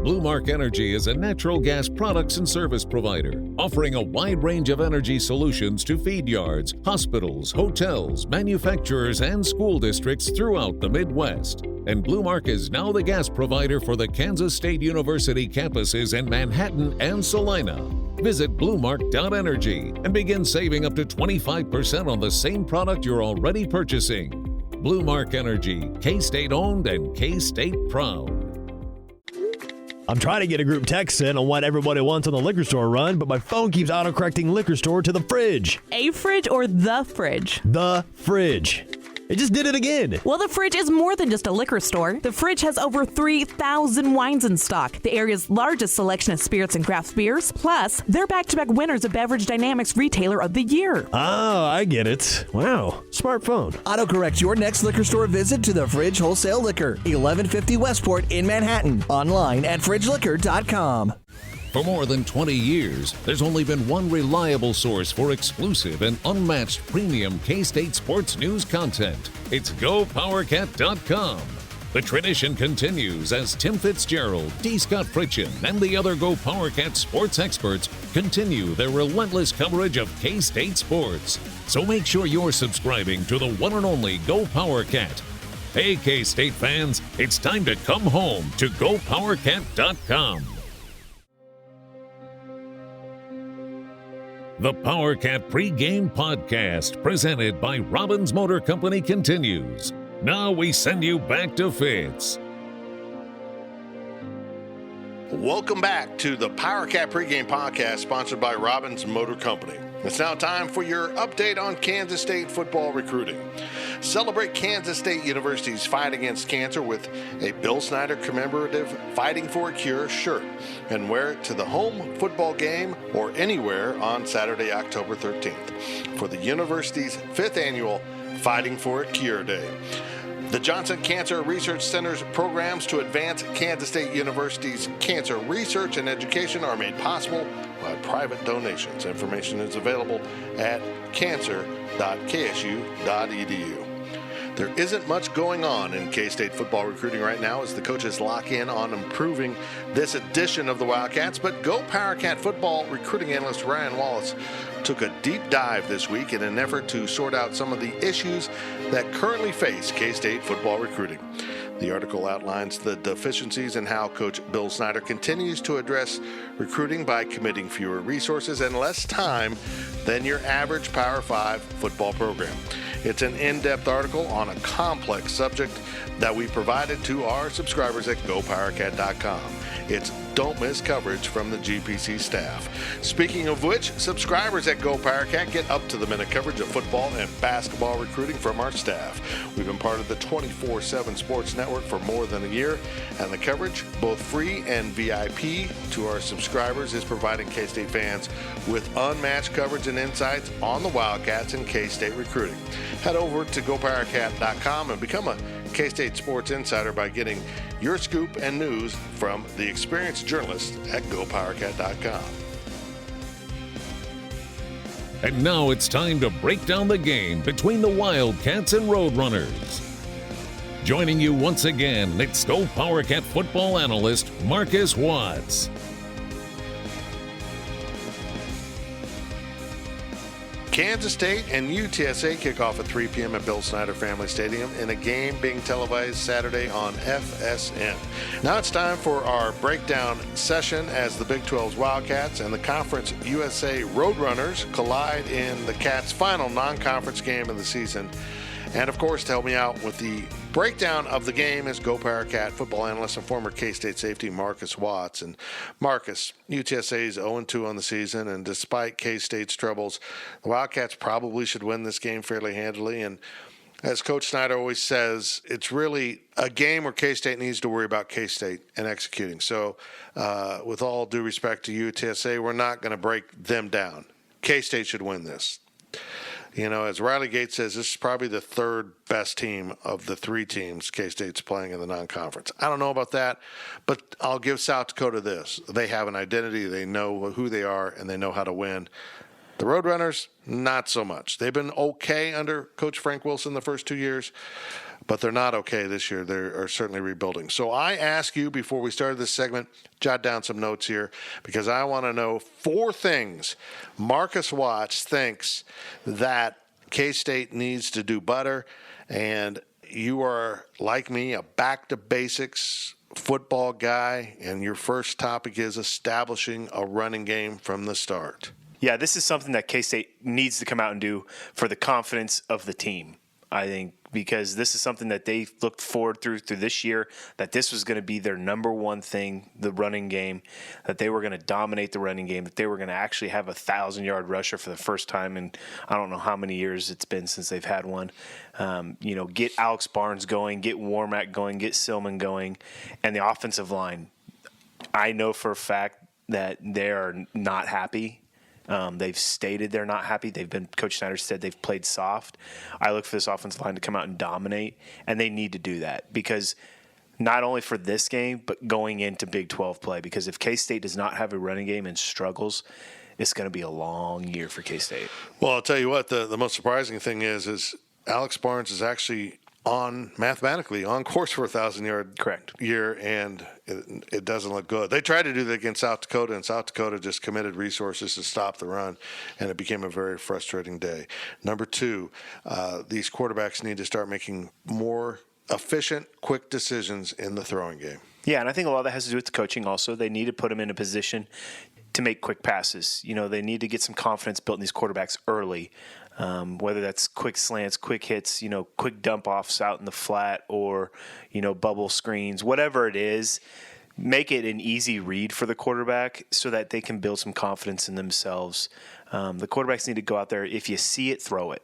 Blue Mark Energy is a natural gas products and service provider, offering a wide range of energy solutions to feed yards, hospitals, hotels, manufacturers, and school districts throughout the Midwest. And Blue Mark is now the gas provider for the Kansas State University campuses in Manhattan and Salina. Visit bluemark.energy and begin saving up to 25% on the same product you're already purchasing. Blue Mark Energy, K-State owned and K-State proud. I'm trying to get a group text in on what everybody wants on the liquor store run, but my phone keeps autocorrecting liquor store to the fridge. A fridge or the fridge? The fridge. It just did it again. Well, the fridge is more than just a liquor store. The fridge has over 3,000 wines in stock, the area's largest selection of spirits and craft beers. Plus, they're back-to-back winners of Beverage Dynamics Retailer of the Year. Oh, I get it. Wow, smartphone. Autocorrect your next liquor store visit to the Fridge Wholesale Liquor, 1150 Westport in Manhattan. Online at fridgeliquor.com. For more than 20 years, there's only been one reliable source for exclusive and unmatched premium K-State sports news content. It's GoPowercat.com. The tradition continues as Tim Fitzgerald, D. Scott Fritchen, and the other Go Powercat sports experts continue their relentless coverage of K-State sports. So make sure you're subscribing to the one and only Go Powercat. Hey, K-State fans, it's time to come home to GoPowercat.com. The Powercat Pregame Podcast, presented by Robbins Motor Company, continues. Now we send you back to Fitz. Welcome back to the Powercat Pregame Podcast, sponsored by Robbins Motor Company. It's now time for your update on Kansas State football recruiting. Celebrate Kansas State University's fight against cancer with a Bill Snyder commemorative Fighting for a Cure shirt and wear it to the home football game or anywhere on Saturday, October 13th for the university's 5th annual Fighting for a Cure Day. The Johnson Cancer Research Center's programs to advance Kansas State University's cancer research and education are made possible by private donations. Information is available at cancer.ksu.edu. There isn't much going on in K-State football recruiting right now as the coaches lock in on improving this edition of the Wildcats, but Go Powercat football recruiting analyst Ryan Wallace took a deep dive this week in an effort to sort out some of the issues that currently face K-State football recruiting. The article outlines the deficiencies in how Coach Bill Snyder continues to address recruiting by committing fewer resources and less time than your average Power 5 football program. It's an in-depth article on a complex subject that we provided to our subscribers at GoPowercat.com. It's don't miss coverage from the GPC staff. Speaking of which, subscribers at Go Powercat get up-to-the-minute coverage of football and basketball recruiting from our staff. We've been part of the 24/7 Sports Network for more than a year, and the coverage, both free and VIP, to our subscribers is providing K-State fans with unmatched coverage and insights on the Wildcats and K-State recruiting. Head over to GoPowercat.com and become a K-State Sports Insider by getting your scoop and news from the experienced journalists at GoPowercat.com. And now it's time to break down the game between the Wildcats and Roadrunners. Joining you once again, it's Go Powercat football analyst Marcus Watts. Kansas State and UTSA kick off at 3 p.m. at Bill Snyder Family Stadium in a game being televised Saturday on FSN. Now it's time for our breakdown session as the Big 12's Wildcats and the Conference USA Roadrunners collide in the Cats' final non-conference game of the season. And, of course, to help me out with the breakdown of the game is Go Powercat football analyst and former K-State safety Marcus Watts. And, Marcus, UTSA is 0-2 on the season, and despite K-State's troubles, the Wildcats probably should win this game fairly handily. And As Coach Snyder always says, it's really a game where K-State needs to worry about K-State and executing. So with all due respect to UTSA, we're not going to break them down. K-State should win this. As Riley Gates says, this is probably the third best team of the three teams K-State's playing in the non-conference. I don't know about that, but I'll give South Dakota this. They have an identity, they know who they are, and they know how to win. The Roadrunners, not so much. They've been okay under Coach Frank Wilson the first 2 years, but they're not okay this year. They are certainly rebuilding. So I ask you, before we started this segment, jot down some notes here, because I want to know 4 things Marcus Watts thinks that K-State needs to do better. And you are, like me, a back-to-basics football guy, and your first topic is establishing a running game from the start. Yeah, this is something that K-State needs to come out and do for the confidence of the team, I think, because this is something that they looked forward through this year, that this was going to be their number one thing, the running game, that they were going to dominate the running game, that they were going to actually have a 1,000-yard rusher for the first time in I don't know how many years it's been since they've had one. Get Alex Barnes going, get Warmack going, get Silman going, and the offensive line. I know for a fact that they are not happy. They've stated they're not happy. Coach Snyder said they've played soft. I look for this offensive line to come out and dominate, and they need to do that because not only for this game, but going into Big 12 play. Because if K-State does not have a running game and struggles, it's going to be a long year for K-State. Well, I'll tell you what, the most surprising thing is Alex Barnes is actually mathematically on course for a 1,000-yard year, and it doesn't look good. They tried to do that against South Dakota, and South Dakota just committed resources to stop the run, and it became a very frustrating day. Number 2, these quarterbacks need to start making more efficient, quick decisions in the throwing game. Yeah, and I think a lot of that has to do with the coaching also. They need to put them in a position to make quick passes. They need to get some confidence built in these quarterbacks early. Whether that's quick slants, quick hits, quick dump offs out in the flat, or, bubble screens, whatever it is, make it an easy read for the quarterback so that they can build some confidence in themselves. The quarterbacks need to go out there. If you see it, throw it.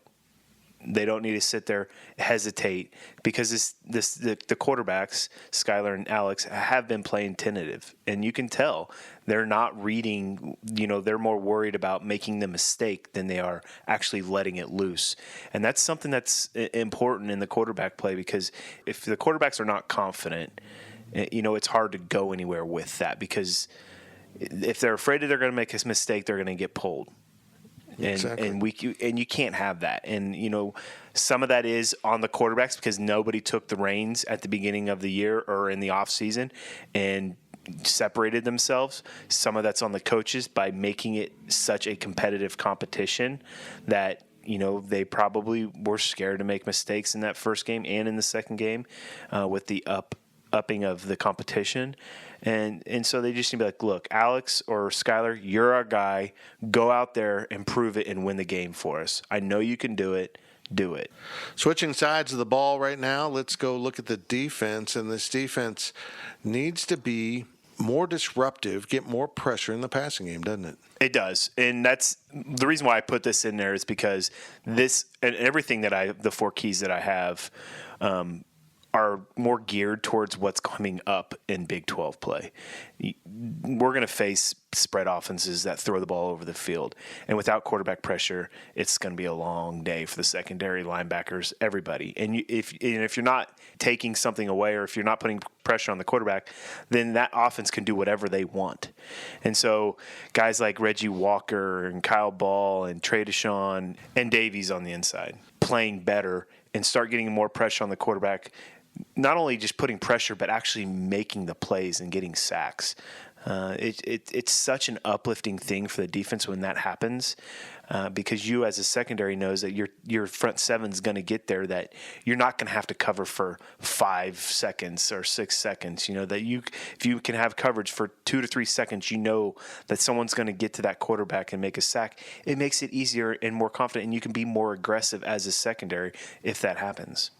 They don't need to sit there, hesitate, because the quarterbacks, Skylar and Alex, have been playing tentative, and you can tell they're not reading. They're more worried about making the mistake than they are actually letting it loose, and that's something that's important in the quarterback play, because if the quarterbacks are not confident, it's hard to go anywhere with that, because if they're afraid that they're going to make a mistake, they're going to get pulled. Exactly. And you can't have that. And some of that is on the quarterbacks because nobody took the reins at the beginning of the year or in the off season and separated themselves. Some of that's on the coaches by making it such a competitive competition that they probably were scared to make mistakes in that first game and in the second game with the upping of the competition. And so they just need to be like, look, Alex or Skylar, you're our guy. Go out there and prove it and win the game for us. I know you can do it. Do it. Switching sides of the ball right now, let's go look at the defense. And this defense needs to be more disruptive, get more pressure in the passing game, doesn't it? It does. And that's the reason why I put this in there is because this and everything that the 4 keys that I have are more geared towards what's coming up in Big 12 play. We're going to face spread offenses that throw the ball over the field. And without quarterback pressure, it's going to be a long day for the secondary, linebackers, everybody. And if you're not taking something away or if you're not putting pressure on the quarterback, then that offense can do whatever they want. And so guys like Reggie Walker and Kyle Ball and Trey Deshawn and Davies on the inside playing better and start getting more pressure on the quarterback, not only just putting pressure, but actually making the plays and getting sacks. It's such an uplifting thing for the defense when that happens, because you as a secondary knows that your front seven's going to get there, that you're not going to have to cover for 5 seconds or 6 seconds. That if you can have coverage for 2 to 3 seconds, that someone's going to get to that quarterback and make a sack. It makes it easier and more confident, and you can be more aggressive as a secondary if that happens.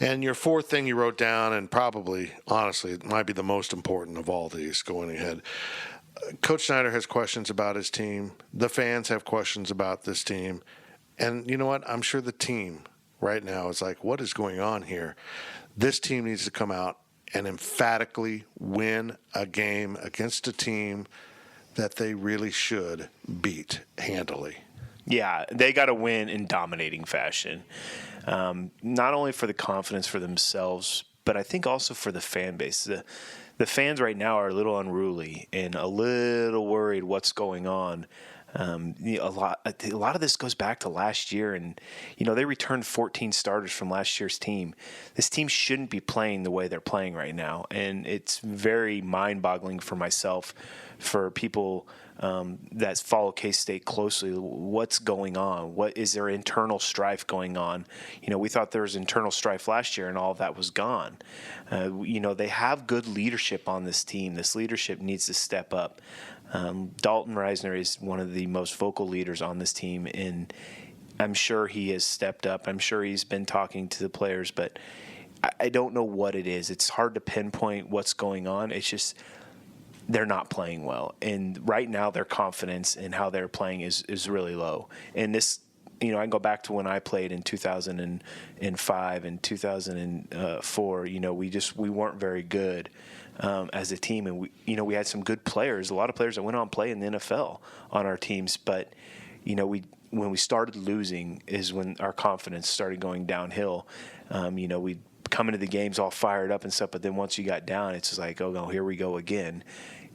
And your 4th thing you wrote down, and probably, honestly, it might be the most important of all these going ahead. Coach Snyder has questions about his team. The fans have questions about this team. And you know what? I'm sure the team right now is like, what is going on here? This team needs to come out and emphatically win a game against a team that they really should beat handily. Yeah, they got to win in dominating fashion. Not only for the confidence for themselves, but I think also for the fan base. The fans right now are a little unruly and a little worried what's going on. A lot of this goes back to last year, and they returned 14 starters from last year's team. This team shouldn't be playing the way they're playing right now, and it's very mind-boggling for myself, for people that follow K-State closely. What's going on? What is there internal strife going on? We thought there was internal strife last year, and all of that was gone. They have good leadership on this team. This leadership needs to step up. Dalton Reisner is one of the most vocal leaders on this team, and I'm sure he has stepped up. I'm sure he's been talking to the players, but I don't know what it is. It's hard to pinpoint what's going on. It's just they're not playing well, and right now their confidence in how they're playing is really low. And this, I can go back to when I played in 2005 and 2004. We weren't very good as a team, and we had some good players, a lot of players that went on to play in the NFL on our teams, but when we started losing is when our confidence started going downhill. We'd come into the games all fired up and stuff, but then once you got down, it's just like, oh no, here we go again.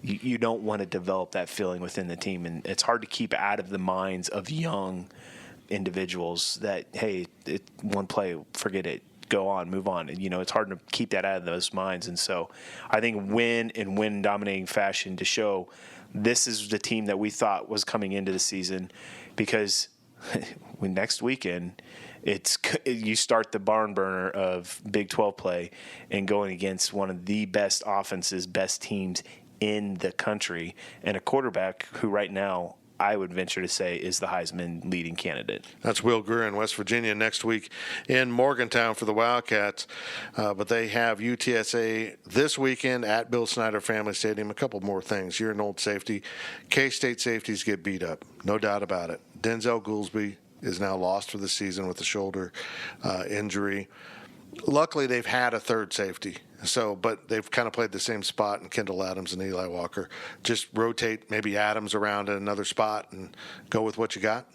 You don't want to develop that feeling within the team, and it's hard to keep out of the minds of young individuals that, hey, one play, forget it, go on, move on. And, it's hard to keep that out of those minds. And so I think win in dominating fashion to show this is the team that we thought was coming into the season, because when next weekend you start the barn burner of Big 12 play and going against one of the best offenses, best teams in the country, and a quarterback who right now I would venture to say is the Heisman leading candidate. That's Will Greer in West Virginia next week in Morgantown for the Wildcats. But they have UTSA this weekend at Bill Snyder Family Stadium. A couple more things. You're an old safety. K-State safeties get beat up. No doubt about it. Denzel Goolsby is now lost for the season with a shoulder injury. Luckily, they've had a third safety. But they've kind of played the same spot in Kendall Adams and Eli Walker. Just rotate maybe Adams around in another spot and go with what you got?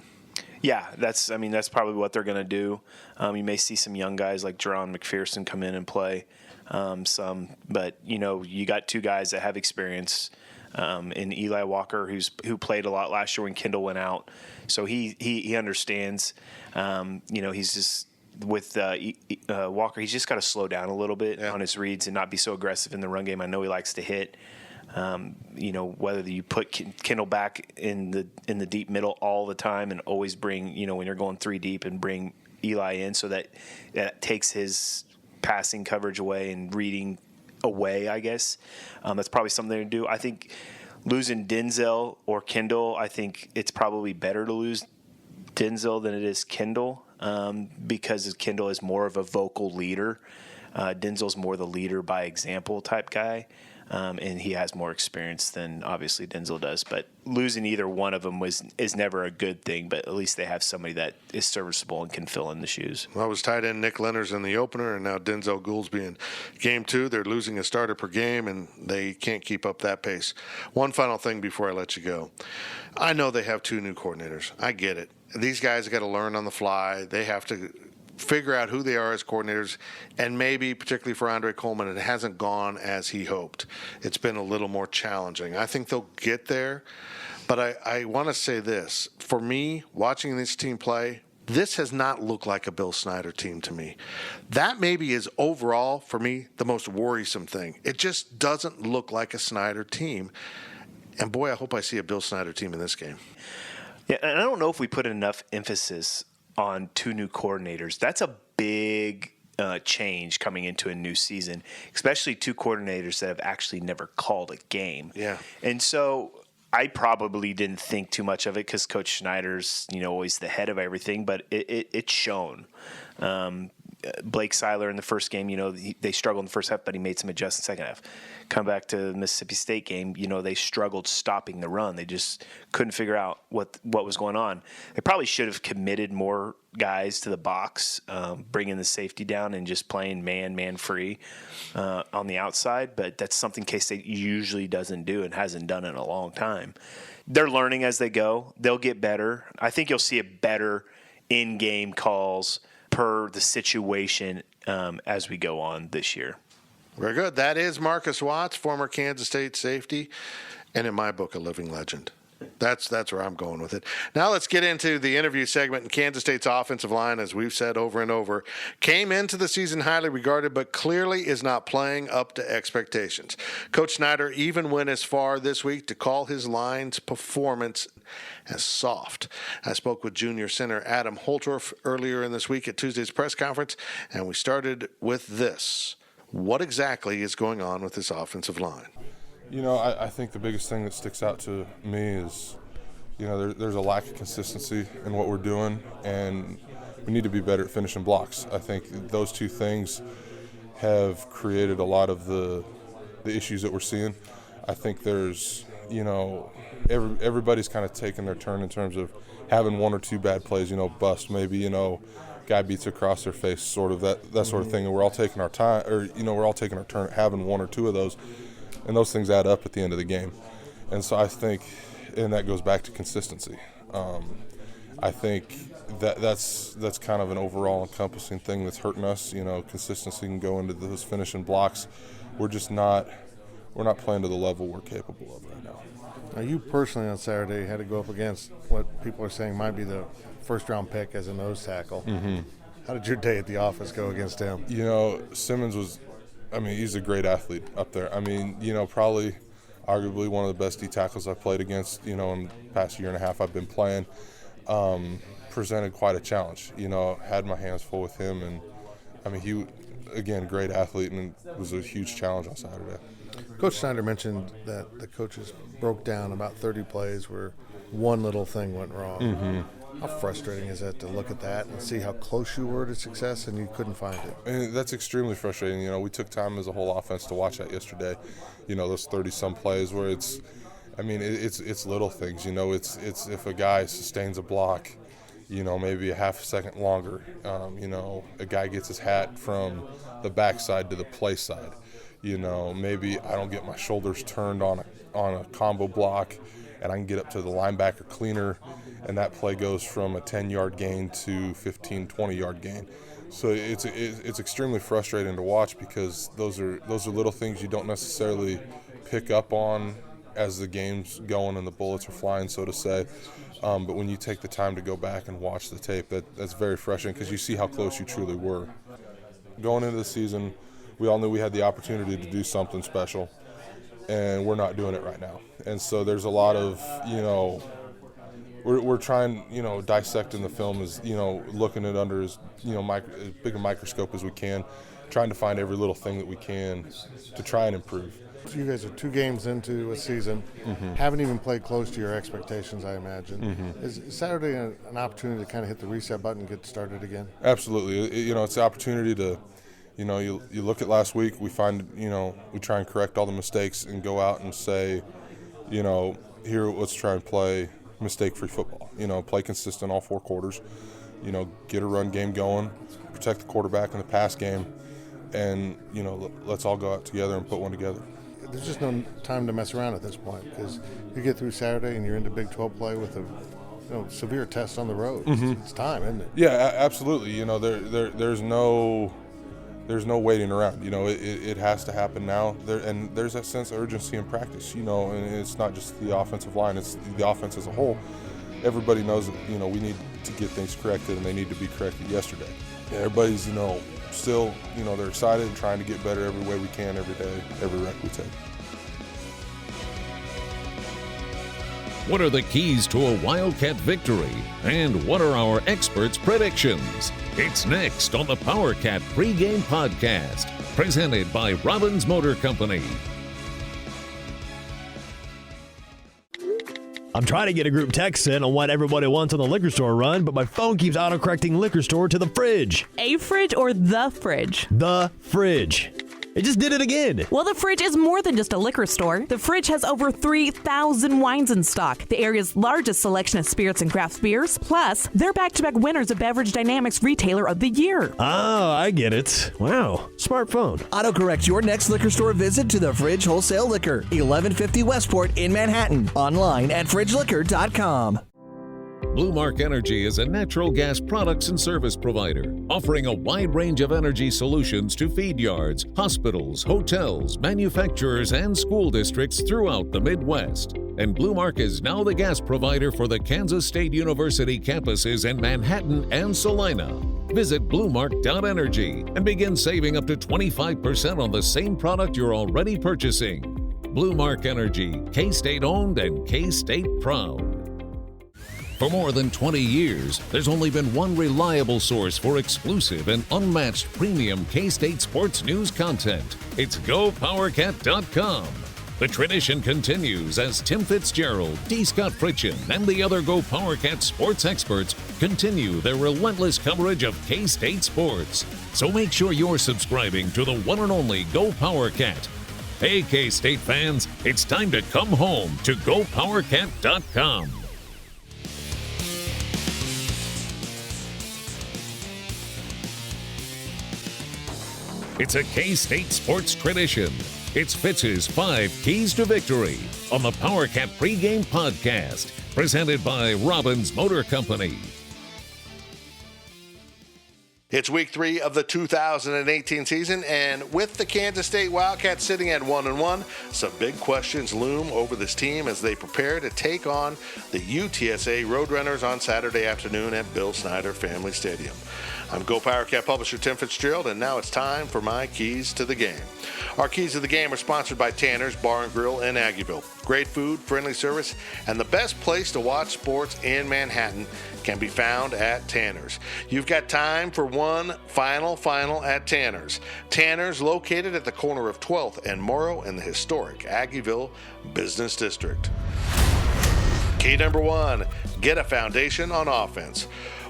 Yeah, that's probably what they're going to do. You may see some young guys like Jerron McPherson come in and play but you got two guys that have experience in Eli Walker, who played a lot last year when Kendall went out, so he understands. He's just with Walker, he's just got to slow down a little bit on his reads and not be so aggressive in the run game. I know he likes to hit. Whether you put Kendall back in the deep middle all the time and always bring, when you're going three deep, and bring Eli in so that takes his passing coverage away and reading away, I guess. That's probably something to do. I think losing Denzel or Kendall, I think it's probably better to lose Denzel than it is Kendall, because Kendall is more of a vocal leader. Denzel's more the leader by example type guy, and he has more experience than obviously Denzel does. But losing either one of them is never a good thing, but at least they have somebody that is serviceable and can fill in the shoes. Well, it was tight end Nick Leonard's in the opener, and now Denzel Goolsby in game 2. They're losing a starter per game, and they can't keep up that pace. One final thing before I let you go. I know they have 2 new coordinators. I get it. These guys got to learn on the fly. They have to figure out who they are as coordinators, and maybe, particularly for Andre Coleman, it hasn't gone as he hoped. It's been a little more challenging. I think they'll get there, but I want to say this. For me, watching this team play, this has not looked like a Bill Snyder team to me. That maybe is overall, for me, the most worrisome thing. It just doesn't look like a Snyder team. And boy, I hope I see a Bill Snyder team in this game. Yeah, and I don't know if we put enough emphasis on 2 new coordinators. That's a big change coming into a new season, especially 2 coordinators that have actually never called a game. Yeah. And so I probably didn't think too much of it because Coach Schneider's, always the head of everything, but it's shown. Blake Seiler in the first game, they struggled in the first half, but he made some adjustments in the second half. Come back to the Mississippi State game, they struggled stopping the run. They just couldn't figure out what was going on. They probably should have committed more guys to the box, bringing the safety down and just playing man free on the outside, but that's something K-State usually doesn't do and hasn't done in a long time. They're learning as they go. They'll get better. I think you'll see a better in-game calls per the situation as we go on this year. Very good. That is Marcus Watts, former Kansas State safety, and in my book, a living legend. That's where I'm going with it. Now let's get into the interview segment. And Kansas State's offensive line, as we've said over and over, came into the season highly regarded, but clearly is not playing up to expectations. Coach Snyder even went as far this week to call his line's performance as soft. I spoke with junior center Adam Holtorf earlier in this week at Tuesday's press conference, and we started with this. What exactly is going on with this offensive line? I think the biggest thing that sticks out to me is, there's a lack of consistency in what we're doing, and we need to be better at finishing blocks. I think those two things have created a lot of the issues that we're seeing. I think there's, everybody's kind of taking their turn in terms of having one or two bad plays, bust maybe, guy beats across their face, sort of that sort of thing, and we're all taking our time, or we're all taking our turn at having one or two of those. And those things add up at the end of the game. And so I think, and that goes back to consistency. I think that's kind of an overall encompassing thing that's hurting us. Consistency can go into those finishing blocks. We're not playing to the level we're capable of right now. Now, you personally on Saturday had to go up against what people are saying might be the first-round pick as a nose tackle. Mm-hmm. How did your day at the office go against him? Simmons was – he's a great athlete up there. Probably arguably one of the best D tackles I've played against, in the past year and a half I've been playing. Presented quite a challenge. Had my hands full with him. And, he, again, great athlete, and it was a huge challenge on Saturday. Coach Snyder mentioned that the coaches broke down about 30 plays where one little thing went wrong. Mm-hmm. How frustrating is that to look at that and see how close you were to success and you couldn't find it? And that's extremely frustrating. We took time as a whole offense to watch that yesterday. Those 30-some plays where it's little things. It's if a guy sustains a block, maybe a half a second longer. A guy gets his hat from the backside to the play side. Maybe I don't get my shoulders turned on a combo block, and I can get up to the linebacker cleaner, and that play goes from a 10-yard gain to 15, 20-yard gain. So it's extremely frustrating to watch because those are little things you don't necessarily pick up on as the game's going and the bullets are flying, so to say. But when you take the time to go back and watch the tape, that's very frustrating because you see how close you truly were. Going into the season, we all knew we had the opportunity to do something special, and we're not doing it right now. And so there's a lot of, we're trying, dissecting the film as, looking at under as, as big a microscope as we can, trying to find every little thing that we can to try and improve. You guys are 2 games into a season, Mm-hmm. haven't even played close to your expectations, I imagine. Mm-hmm. Is Saturday an opportunity to kind of hit the reset button and get started again? Absolutely. It's the opportunity to, you look at last week, we find, we try and correct all the mistakes and go out and say, here, let's try and play mistake-free football. Play consistent all 4 quarters, get a run game going, protect the quarterback in the pass game, and, let's all go out together and put one together. There's just no time to mess around at this point because you get through Saturday and you're into Big 12 play with a severe test on the road. Mm-hmm. It's time, isn't it? Yeah, absolutely. There's no waiting around. It has to happen now. There's that sense of urgency in practice. And it's not just the offensive line; it's the offense as a whole. Everybody knows that we need to get things corrected, and they need to be corrected yesterday. Everybody's still they're excited and trying to get better every way we can, every day, every rep we take. What are the keys to a Wildcat victory? And what are our experts' predictions? It's next on the Powercat Pregame Podcast, presented by Robbins Motor Company. I'm trying to get a group text in on what everybody wants on the liquor store run, but my phone keeps autocorrecting liquor store to the fridge. A fridge or the fridge? The fridge. It just did it again. Well, the Fridge is more than just a liquor store. The Fridge has over 3,000 wines in stock, the area's largest selection of spirits and craft beers. Plus, they're back-to-back winners of Beverage Dynamics Retailer of the Year. Oh, I get it. Wow. Smartphone. Autocorrect your next liquor store visit to the Fridge Wholesale Liquor, 1150 Westport in Manhattan. Online at fridgeliquor.com. Blue Mark Energy is a natural gas products and service provider, offering a wide range of energy solutions to feed yards, hospitals, hotels, manufacturers, and school districts throughout the Midwest. And Blue Mark is now the gas provider for the Kansas State University campuses in Manhattan and Salina. Visit bluemark.energy and begin saving up to 25% on the same product you're already purchasing. Blue Mark Energy, K-State owned and K-State proud. For more than 20 years, there's only been one reliable source for exclusive and unmatched premium K-State sports news content. It's GoPowercat.com. The tradition continues as Tim Fitzgerald, D. Scott Fritchen, and the other Go Powercat sports experts continue their relentless coverage of K-State sports. So make sure you're subscribing to the one and only Go Powercat. Hey, K-State fans, it's time to come home to GoPowercat.com. It's a K-State sports tradition. It's Fitz's 5 Keys to Victory on the Powercat Pregame Podcast, presented by Robbins Motor Company. It's week 3 of the 2018 season, and with the Kansas State Wildcats sitting at 1-1, some big questions loom over this team as they prepare to take on the UTSA Roadrunners on Saturday afternoon at Bill Snyder Family Stadium. I'm Go Powercat publisher Tim Fitzgerald, and now it's time for my Keys to the Game. Our Keys to the Game are sponsored by Tanner's Bar and Grill in Aggieville. Great food, friendly service, and the best place to watch sports in Manhattan can be found at Tanner's. You've got time for one final at Tanner's. Tanner's, located at the corner of 12th and Morrow in the historic Aggieville Business District. Key number 1, get a foundation on offense.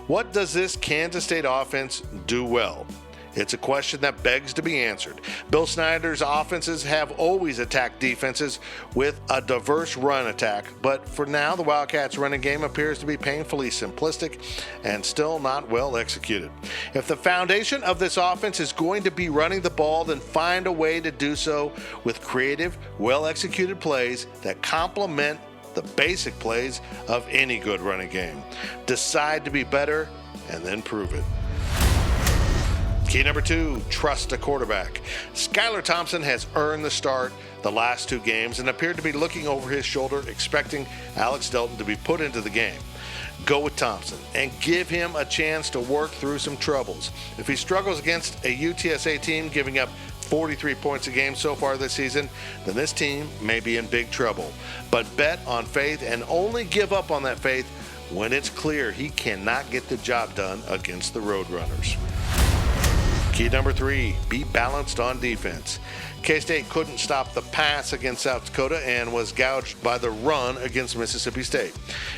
What does this Kansas State offense do well? It's a question that begs to be answered. Bill Snyder's offenses have always attacked defenses with a diverse run attack, but for now, the Wildcats' running game appears to be painfully simplistic and still not well executed. If the foundation of this offense is going to be running the ball, then find a way to do so with creative, well-executed plays that complement the basic plays of any good running game. Decide to be better and then prove it. Key number 2, trust a quarterback. Skylar Thompson has earned the start the last 2 games and appeared to be looking over his shoulder, expecting Alex Delton to be put into the game. Go with Thompson and give him a chance to work through some troubles. If he struggles against a UTSA team giving up 43 points a game so far this season, then this team may be in big trouble. But bet on faith and only give up on that faith when it's clear he cannot get the job done against the Roadrunners. Key number 3, be balanced on defense. K-State couldn't stop the pass against South Dakota and was gouged by the run against Mississippi State.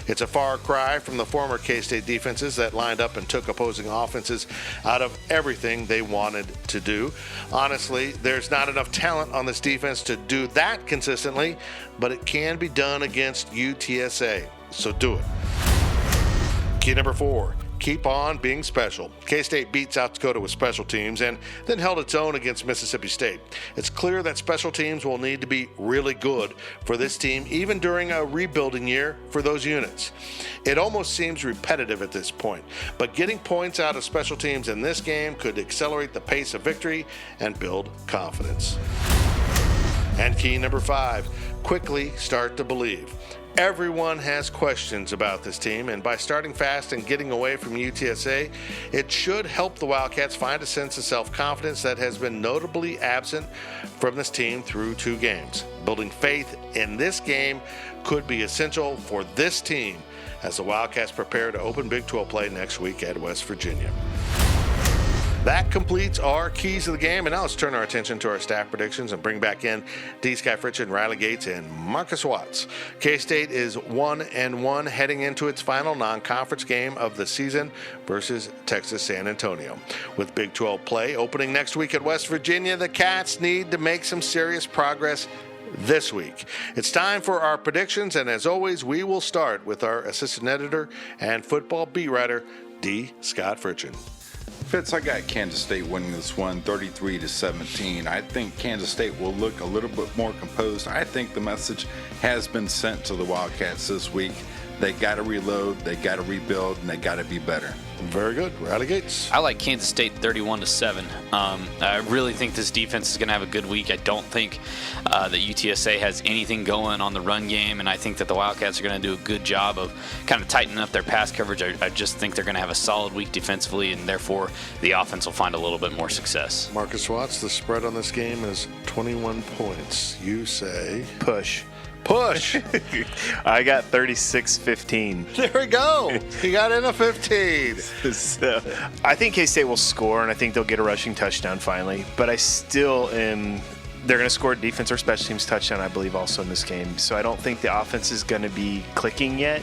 It's a far cry from the former K-State defenses that lined up and took opposing offenses out of everything they wanted to do. Honestly, there's not enough talent on this defense to do that consistently, but it can be done against UTSA, so do it. Key number 4, keep on being special. K-State beat South Dakota with special teams and then held its own against Mississippi State. It's clear that special teams will need to be really good for this team, even during a rebuilding year for those units. It almost seems repetitive at this point, but getting points out of special teams in this game could accelerate the pace of victory and build confidence. And key number 5, quickly start to believe. Everyone has questions about this team, and by starting fast and getting away from UTSA, it should help the Wildcats find a sense of self-confidence that has been notably absent from this team through 2 games. Building faith in this game could be essential for this team as the Wildcats prepare to open Big 12 play next week at West Virginia. That completes our keys of the game, and now let's turn our attention to our staff predictions and bring back in D. Sky Fritch and Riley Gates and Marcus Watts. K-State is 1-1 heading into its final non-conference game of the season versus Texas San Antonio. With Big 12 play opening next week at West Virginia, the Cats need to make some serious progress this week. It's time for our predictions, and as always, we will start with our assistant editor and football beat writer, D. Scott Fritchen. Fitz, I got Kansas State winning this one 33-17. I think Kansas State will look a little bit more composed. I think the message has been sent to the Wildcats this week. They got to reload, they got to rebuild, and they got to be better. Very good. Riley Gates. I like Kansas State 31-7. I really think this defense is going to have a good week. I don't think that UTSA has anything going on the run game, and I think that the Wildcats are going to do a good job of kind of tightening up their pass coverage. I just think they're going to have a solid week defensively, and therefore the offense will find a little bit more success. Marcus Watts, the spread on this game is 21 points. You say Push. I got 36-15. There we go. He got in a 15. So, I think K-State will score, and I think they'll get a rushing touchdown finally. But I still am. They're going to score a defense or special teams touchdown, I believe, also in this game. So I don't think the offense is going to be clicking yet.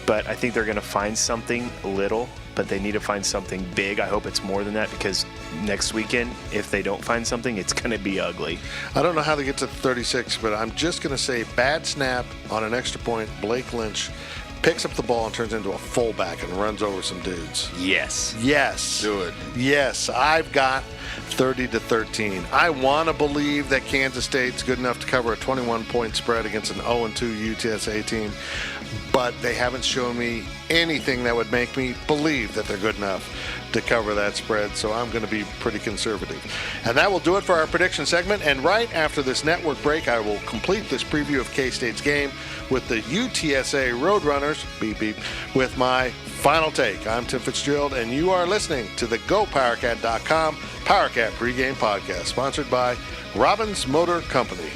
But I think they're going to find something little, but they need to find something big. I hope it's more than that, because next weekend, if they don't find something, it's going to be ugly. I don't know how they get to 36, but I'm just going to say bad snap on an extra point. Blake Lynch picks up the ball and turns into a fullback and runs over some dudes. Yes. Do it. Yes, I've got 30-13. I want to believe that Kansas State's good enough to cover a 21-point spread against an 0-2 UTSA team, but they haven't shown me anything that would make me believe that they're good enough to cover that spread, so I'm going to be pretty conservative. And that will do it for our prediction segment, and right after this network break, I will complete this preview of K-State's game with the UTSA Roadrunners, beep beep, with my final take. I'm Tim Fitzgerald, and you are listening to the GoPowercat.com Powercat Pregame Podcast, sponsored by Robbins Motor Company.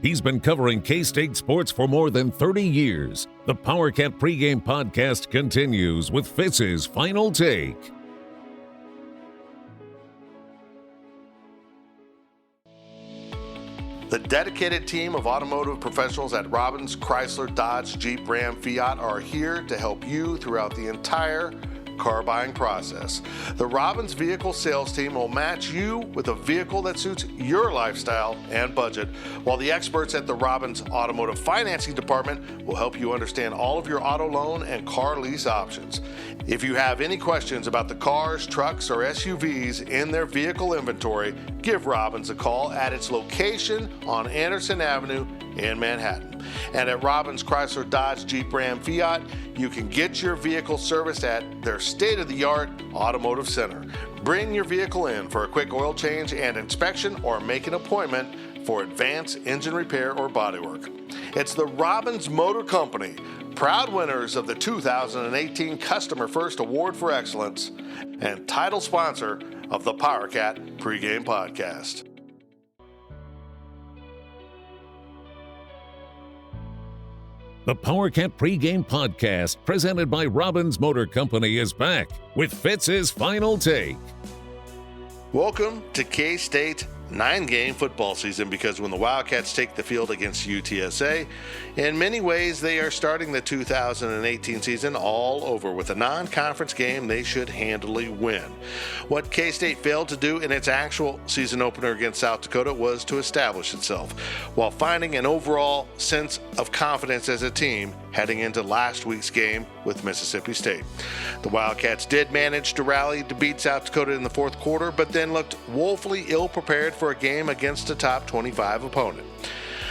He's been covering K-State sports for more than 30 years. The Powercat Pregame Podcast continues with Fitz's final take. The dedicated team of automotive professionals at Robbins, Chrysler, Dodge, Jeep, Ram, Fiat are here to help you throughout the entire car buying process. The Robbins vehicle sales team will match you with a vehicle that suits your lifestyle and budget, while the experts at the Robbins Automotive Financing Department will help you understand all of your auto loan and car lease options. If you have any questions about the cars, trucks, or SUVs in their vehicle inventory, give Robbins a call at its location on Anderson Avenue in Manhattan. And at Robbins Chrysler, Dodge, Jeep, Ram, Fiat, you can get your vehicle serviced at their state-of-the-art automotive center. Bring your vehicle in for a quick oil change and inspection, or make an appointment for advanced engine repair or bodywork. It's the Robbins Motor Company, proud winners of the 2018 Customer First Award for Excellence and title sponsor of the Powercat Pregame Podcast. The Powercat Pregame Podcast, presented by Robbins Motor Company, is back with Fitz's final take. Welcome to K-State 9-game football season, because when the Wildcats take the field against UTSA, in many ways they are starting the 2018 season all over with a non-conference game they should handily win. What K-State failed to do in its actual season opener against South Dakota was to establish itself, while finding an overall sense of confidence as a team heading into last week's game with Mississippi State. The Wildcats did manage to rally to beat South Dakota in the fourth quarter, but then looked woefully ill-prepared for a game against a top 25 opponent.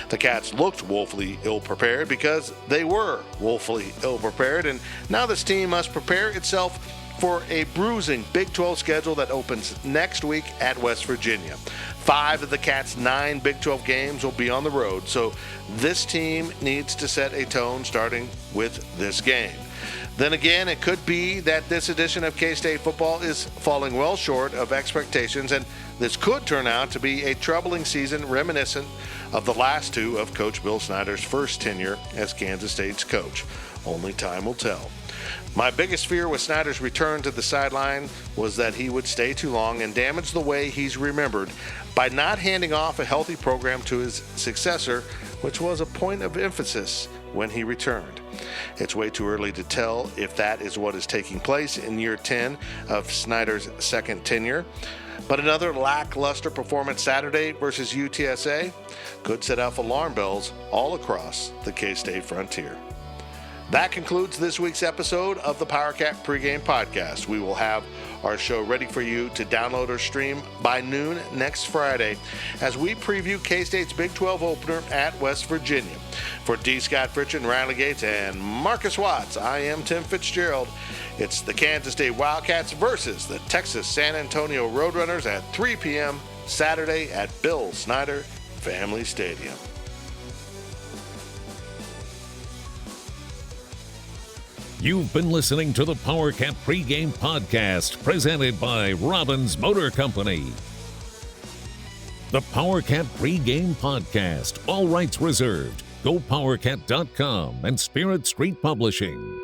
The Cats looked woefully ill-prepared because they were woefully ill-prepared, and now this team must prepare itself for a bruising Big 12 schedule that opens next week at West Virginia. 5 of the Cats' 9 Big 12 games will be on the road, so this team needs to set a tone starting with this game. Then again, it could be that this edition of K-State football is falling well short of expectations, and this could turn out to be a troubling season reminiscent of the last two of Coach Bill Snyder's first tenure as Kansas State's coach. Only time will tell. My biggest fear with Snyder's return to the sideline was that he would stay too long and damage the way he's remembered by not handing off a healthy program to his successor, which was a point of emphasis when he returned. It's way too early to tell if that is what is taking place in year 10 of Snyder's second tenure. But another lackluster performance Saturday versus UTSA could set off alarm bells all across the K-State frontier. That concludes this week's episode of the Powercat Pregame Podcast. We will have our show ready for you to download or stream by noon next Friday as we preview K-State's Big 12 opener at West Virginia. For D. Scott Fritchen, Riley Gates, and Marcus Watts, I am Tim Fitzgerald. It's the Kansas State Wildcats versus the Texas San Antonio Roadrunners at 3 p.m. Saturday at Bill Snyder Family Stadium. You've been listening to the Powercat Pregame Podcast, presented by Robbins Motor Company. The Powercat Pregame Podcast, all rights reserved. GoPowercat.com and Spirit Street Publishing.